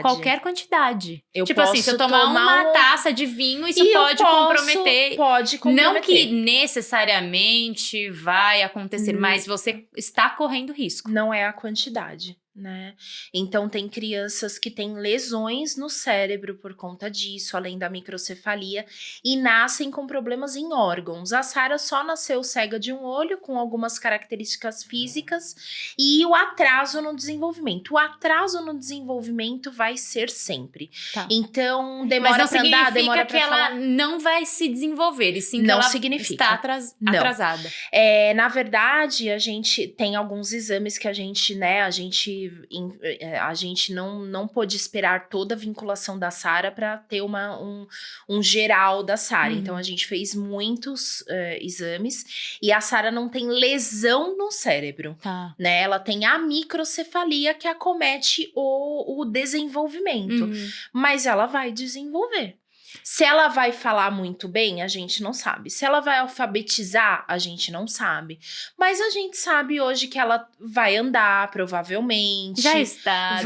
Qualquer quantidade. Tipo assim, se eu tomar uma taça de vinho, isso pode comprometer. Pode comprometer. Não que necessariamente vai acontecer, mas você está correndo risco. Não é a quantidade, né? Então, tem crianças que têm lesões no cérebro por conta disso, além da microcefalia, e nascem com problemas em órgãos. A Sara só nasceu cega de um olho, com algumas características físicas, e o atraso no desenvolvimento. O atraso no desenvolvimento vai ser sempre. Tá. Então, demora pra andar, demora pra falar. Ela não vai se desenvolver, e sim que ela está atrasada. Na verdade, a gente tem alguns exames que a gente não pôde esperar toda a vinculação da Sara para ter um geral da Sara. Então, a gente fez muitos exames e a Sara não tem lesão no cérebro. Tá. Né? Ela tem a microcefalia que acomete o desenvolvimento. Mas ela vai desenvolver. Se ela vai falar muito bem, a gente não sabe. Se ela vai alfabetizar, a gente não sabe. Mas a gente sabe hoje que ela vai andar, provavelmente. Já está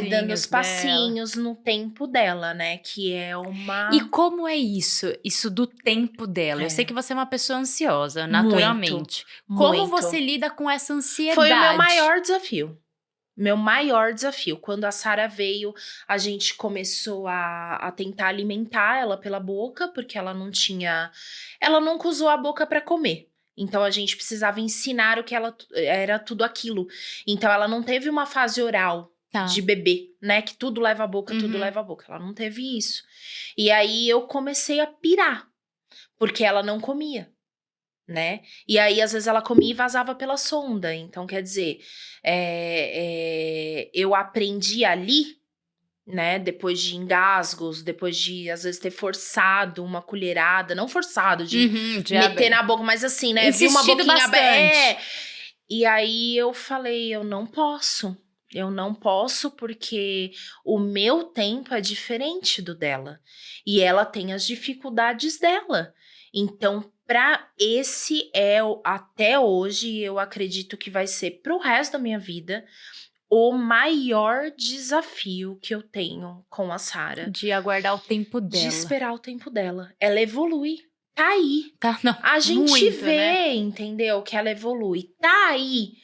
dando os passinhos no tempo dela, né? Que é uma... E como é isso? Isso do tempo dela? Eu sei que você é uma pessoa ansiosa, naturalmente. Como você lida com essa ansiedade? Foi o meu maior desafio. Meu maior desafio. Quando a Sara veio, a gente começou a tentar alimentar ela pela boca, porque ela nunca usou a boca para comer. Então, a gente precisava ensinar o que ela era tudo aquilo. Então, ela não teve uma fase oral de bebê, né? Que tudo leva a boca, tudo leva a boca. Ela não teve isso. E aí, eu comecei a pirar, porque ela não comia. Né? E aí, às vezes, ela comia e vazava pela sonda. Então, quer dizer, eu aprendi ali, né? Depois de engasgos, depois de, às vezes, ter forçado uma colherada. Não forçado, de meter na boca, mas assim, né? Vi uma boquinha aberta. E aí, eu falei, eu não posso. Eu não posso porque o meu tempo é diferente do dela. E ela tem as dificuldades dela. Então, até hoje, eu acredito que vai ser pro resto da minha vida o maior desafio que eu tenho com a Sara. De aguardar o tempo dela. De esperar o tempo dela. Ela evolui. Tá aí. Tá, não, A gente muito, vê, né? entendeu? Que ela evolui. Tá aí.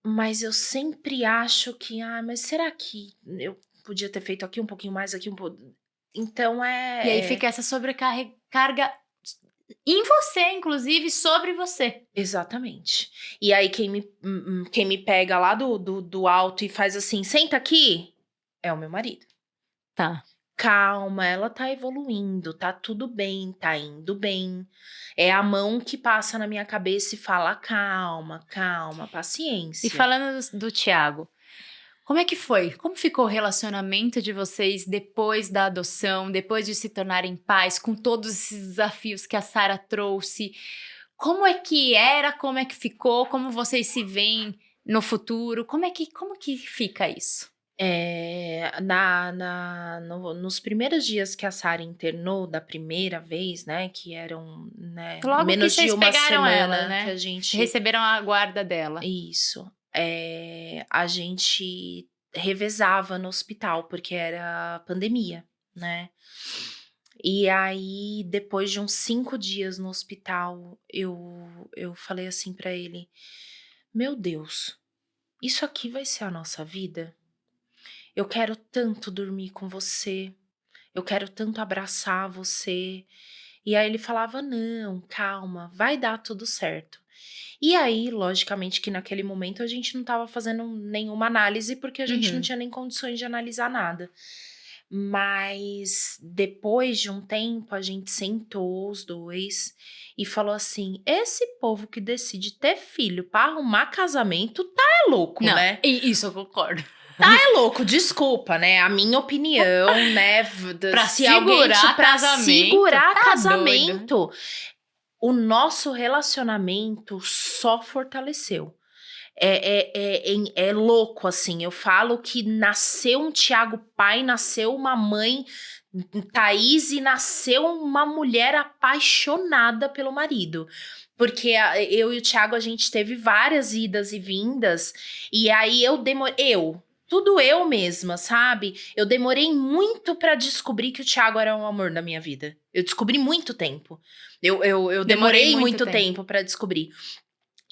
Mas eu sempre acho que, mas será que eu podia ter feito aqui um pouquinho mais, aqui um pouco... Então E aí fica essa sobrecarga em você, inclusive, sobre você. Exatamente. E aí quem me pega lá do alto e faz assim, senta aqui, é o meu marido. Tá. Calma, ela tá evoluindo, tá tudo bem, tá indo bem. É a mão que passa na minha cabeça e fala, calma, paciência. E falando do Thiago, como é que foi? Como ficou o relacionamento de vocês depois da adoção, depois de se tornarem pais, com todos esses desafios que a Sara trouxe? Como é que era? Como é que ficou? Como vocês se veem no futuro? Como que fica isso? Nos primeiros dias que a Sara internou, da primeira vez, né, que eram, né, Logo menos que de vocês uma pegaram semana ela, né? que a gente... Receberam a guarda dela. Isso. A gente revezava no hospital, porque era pandemia, né? E aí, depois de uns 5 dias no hospital, eu falei assim pra ele, meu Deus, isso aqui vai ser a nossa vida? Eu quero tanto dormir com você, eu quero tanto abraçar você. E aí ele falava, não, calma, vai dar tudo certo. E aí, logicamente que naquele momento a gente não estava fazendo nenhuma análise, porque a gente não tinha nem condições de analisar nada. Mas depois de um tempo, a gente sentou os dois e falou assim, esse povo que decide ter filho para arrumar casamento tá louco, Não, né? Isso eu concordo. É louco, desculpa, né? A minha opinião, né? Pra Se alguém segurar pra casamento, segurar tá casamento, o nosso relacionamento só fortaleceu. É louco, assim. Eu falo que nasceu um Thiago pai, nasceu uma mãe, Thaís, e nasceu uma mulher apaixonada pelo marido. Porque eu e o Thiago, a gente teve várias idas e vindas, e aí tudo eu mesma, sabe? Eu demorei muito pra descobrir que o Thiago era o amor da minha vida. Eu descobri muito tempo. Eu demorei muito tempo pra descobrir.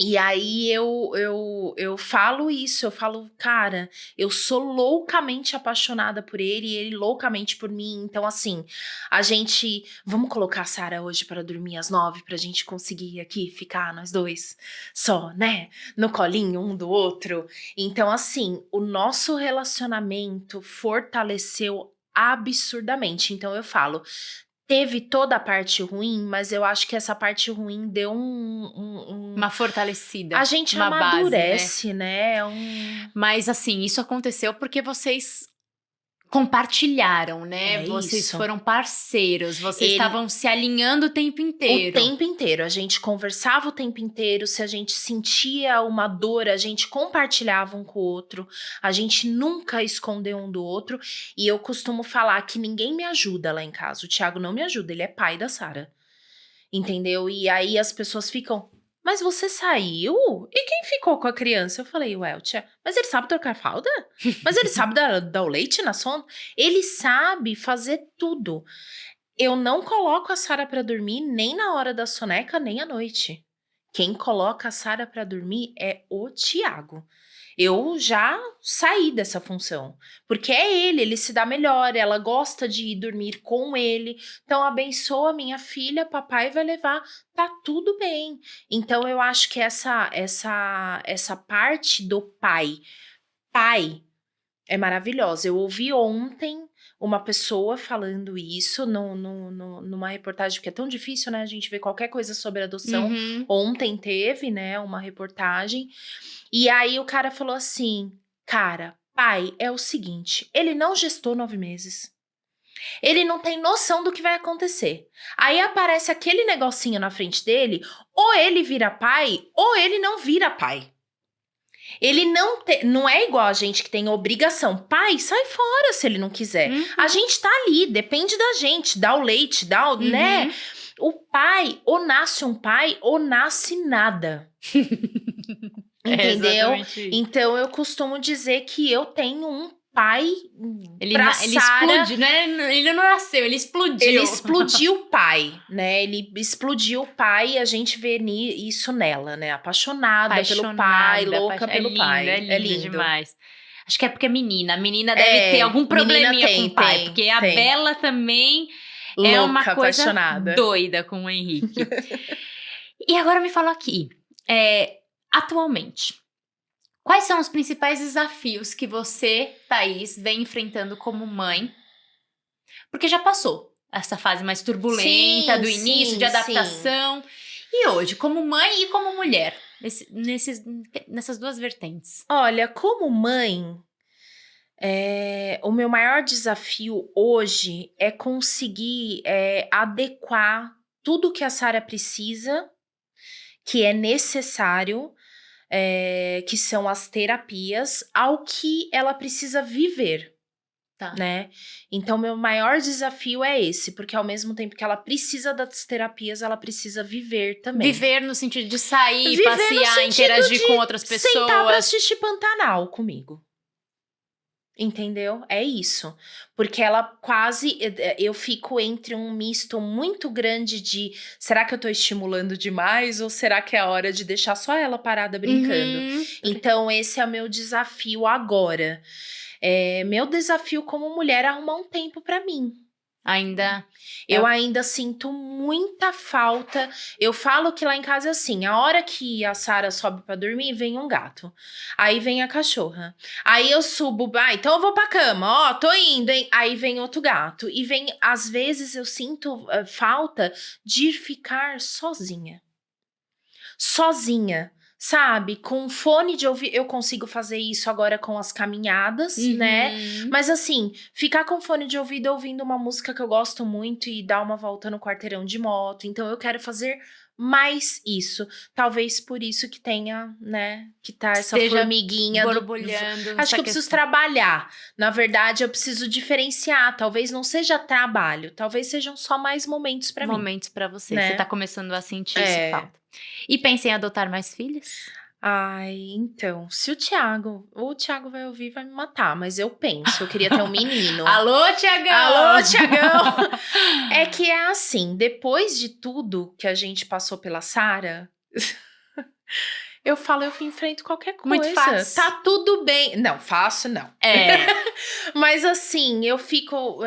E aí eu falo isso, eu falo, cara, eu sou loucamente apaixonada por ele e ele loucamente por mim. Então, assim, vamos colocar a Sara hoje para dormir às 9 pra gente conseguir aqui ficar nós dois só, né? No colinho um do outro. Então, assim, o nosso relacionamento fortaleceu absurdamente. Então, eu falo, teve toda a parte ruim, mas eu acho que essa parte ruim deu uma fortalecida. A gente uma amadurece, base, né? Mas assim, isso aconteceu porque vocês compartilharam, né? Vocês isso. foram parceiros, vocês estavam se alinhando o tempo inteiro. O tempo inteiro, a gente conversava o tempo inteiro, se a gente sentia uma dor, a gente compartilhava um com o outro, a gente nunca escondeu um do outro, e eu costumo falar que ninguém me ajuda lá em casa, o Thiago não me ajuda, ele é pai da Sara, entendeu? E aí as pessoas ficam, mas você saiu? E quem ficou com a criança? Eu falei, Thiago, mas ele sabe trocar fralda? Mas ele sabe dar o leite na sonda? Ele sabe fazer tudo. Eu não coloco a Sara pra dormir nem na hora da soneca, nem à noite. Quem coloca a Sara pra dormir é o Thiago. Eu já saí dessa função, porque é ele se dá melhor, ela gosta de ir dormir com ele, então abençoa minha filha, papai vai levar, tá tudo bem. Então eu acho que essa parte do pai é maravilhosa. Eu ouvi ontem uma pessoa falando isso numa reportagem, porque é tão difícil, né, a gente ver qualquer coisa sobre adoção. Ontem teve, né, uma reportagem, e aí o cara falou assim, cara, pai é o seguinte, ele não gestou 9 meses. Ele não tem noção do que vai acontecer. Aí aparece aquele negocinho na frente dele, ou ele vira pai, ou ele não vira pai. Ele não é igual a gente que tem obrigação. Pai, sai fora se ele não quiser. A gente tá ali, depende da gente. Dá o leite, né? O pai, ou nasce um pai, ou nasce nada. Entendeu? exatamente isso. Então, eu costumo dizer que eu tenho um pai Ele pra Sara. explodiu, né? Ele não nasceu, ele explodiu. Ele explodiu o pai, né? Ele explodiu o pai e a gente vê isso nela, né? Apaixonada pelo pai, louca pelo pai. É lindo demais. Acho que é porque é menina. A menina deve É, ter algum probleminha menina tem, com o pai. tem, Porque a tem. Bela também Louca, é uma coisa apaixonada. doida com o Henrique. E agora me fala aqui. Atualmente, quais são os principais desafios que você, Thaís, vem enfrentando como mãe? Porque já passou essa fase mais turbulenta Sim, do início, sim, de adaptação. E hoje, como mãe e como mulher, nessas duas vertentes. Olha, como mãe, o meu maior desafio hoje é conseguir adequar tudo que a Sara precisa, que é necessário, que são as terapias, ao que ela precisa viver. Tá. Né? Então, meu maior desafio é esse, porque ao mesmo tempo que ela precisa das terapias, ela precisa viver também. Viver no sentido de sair, Viver passear, interagir com outras pessoas. Sentar pra assistir Pantanal comigo. Entendeu? É isso. Porque ela quase... Eu fico entre um misto muito grande de... Será que eu tô estimulando demais? Ou será que é a hora de deixar só ela parada brincando? Então, esse é o meu desafio agora. Meu desafio como mulher é arrumar um tempo pra mim. Eu ainda sinto muita falta. Eu falo que lá em casa é assim, a hora que a Sara sobe pra dormir, vem um gato. Aí vem a cachorra. Aí eu subo, então eu vou pra cama, tô indo, hein? Aí vem outro gato. E vem, às vezes eu sinto falta de ficar sozinha. Sozinha. Sabe, com fone de ouvido, eu consigo fazer isso agora com as caminhadas, né? Mas assim, ficar com fone de ouvido ouvindo uma música que eu gosto muito e dar uma volta no quarteirão de moto. Então eu quero fazer mais isso. Talvez por isso que tenha, né, que tá essa formiguinha borbulhando. Acho que eu preciso trabalhar. Na verdade, eu preciso diferenciar. Talvez não seja trabalho, talvez sejam só mais momentos pra mim. Momentos pra você. Né? Você tá começando a sentir isso falta. E pensa em adotar mais filhos? Ai, então, se o Thiago vai ouvir, vai me matar, mas eu penso, eu queria ter um menino. Alô, Thiagão! Alô, Thiagão! É que é assim, depois de tudo que a gente passou pela Sara, eu falo, eu enfrento qualquer coisa. Muito fácil. Tá tudo bem. Não, fácil não. Mas assim, eu fico,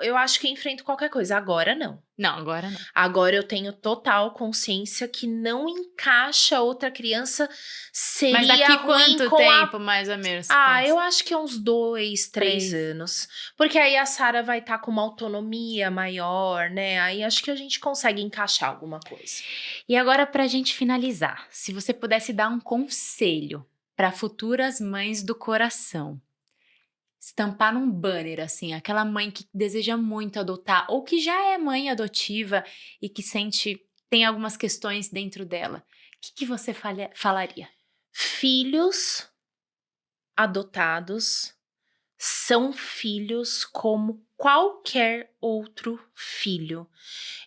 eu acho que enfrento qualquer coisa, agora não. Não, agora não. Agora eu tenho total consciência que não encaixa outra criança, seria Mas daqui ruim quanto com tempo, mais ou menos? eu acho que é uns 2, 3 anos. Porque aí a Sara vai estar com uma autonomia maior, né? Aí acho que a gente consegue encaixar alguma coisa. E agora, pra gente finalizar, se você pudesse dar um conselho para futuras mães do coração, estampar num banner, assim, aquela mãe que deseja muito adotar, ou que já é mãe adotiva e que tem algumas questões dentro dela, o que você falaria? Filhos adotados são filhos como qualquer outro filho.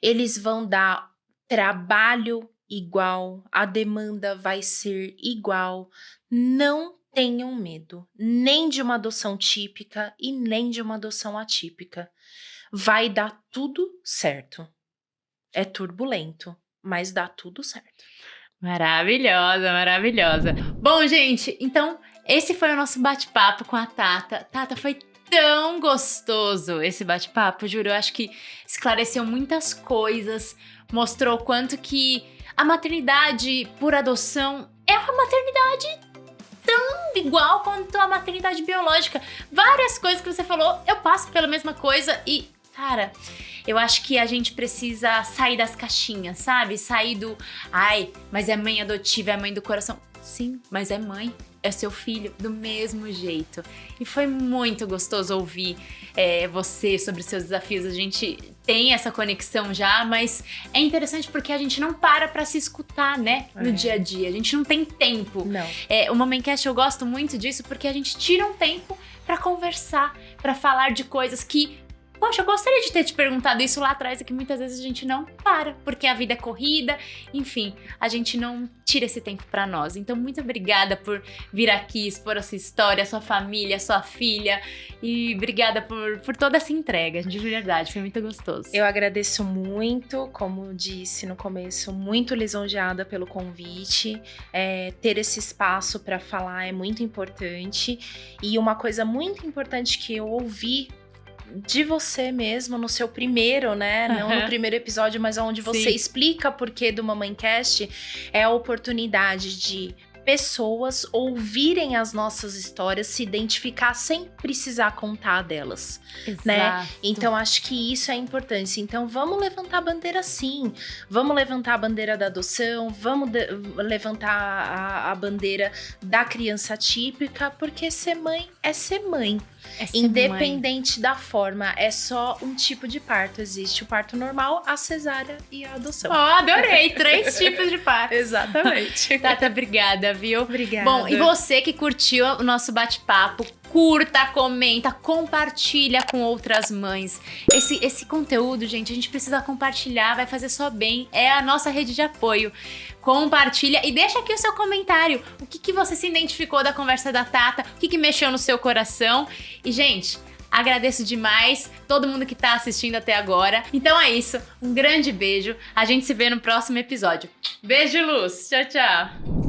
Eles vão dar trabalho igual, a demanda vai ser igual. Não tenham medo, nem de uma adoção típica e nem de uma adoção atípica. Vai dar tudo certo. É turbulento, mas dá tudo certo. Maravilhosa, maravilhosa. Bom, gente, então esse foi o nosso bate-papo com a Tata. Tata, foi tão gostoso esse bate-papo, juro. Eu acho que esclareceu muitas coisas, mostrou o quanto que a maternidade por adoção é uma maternidade tão igual quanto a maternidade biológica. Várias coisas que você falou, eu passo pela mesma coisa e, cara, eu acho que a gente precisa sair das caixinhas, sabe? Sair do, mas é mãe adotiva, é mãe do coração. Sim, mas é mãe, é seu filho, do mesmo jeito. E foi muito gostoso ouvir você sobre os seus desafios. A gente tem essa conexão já, mas é interessante porque a gente não para pra se escutar, né? No dia a dia. A gente não tem tempo. Não. O Mamencast eu gosto muito disso porque a gente tira um tempo pra conversar, pra falar de coisas que poxa, eu gostaria de ter te perguntado isso lá atrás, é que muitas vezes a gente não para, porque a vida é corrida, enfim, a gente não tira esse tempo pra nós. Então, muito obrigada por vir aqui, expor a sua história, a sua família, a sua filha, e obrigada por toda essa entrega, de verdade, foi muito gostoso. Eu agradeço muito, como disse no começo, muito lisonjeada pelo convite. Ter esse espaço para falar é muito importante. E uma coisa muito importante que eu ouvi de você mesmo no seu primeiro, né? Não no primeiro episódio, mas onde você explica por que do Mamãecast, é a oportunidade de pessoas ouvirem as nossas histórias, se identificar sem precisar contar delas, né? Então acho que isso é importante. Então vamos levantar a bandeira sim, vamos levantar a bandeira da adoção, vamos levantar a bandeira da criança típica, porque ser mãe é ser mãe. Independente da forma, é só um tipo de parto. Existe o parto normal, a cesárea e a adoção. Adorei! 3 tipos de parto. Exatamente. Tata, obrigada, viu? Obrigada. Bom, e você que curtiu o nosso bate-papo, curta, comenta, compartilha com outras mães. Esse conteúdo, gente, a gente precisa compartilhar, vai fazer só bem. É a nossa rede de apoio. Compartilha e deixa aqui o seu comentário. O que você se identificou da conversa da Tata? O que mexeu no seu coração? E, gente, agradeço demais todo mundo que tá assistindo até agora. Então é isso. Um grande beijo. A gente se vê no próximo episódio. Beijo, luz. Tchau, tchau.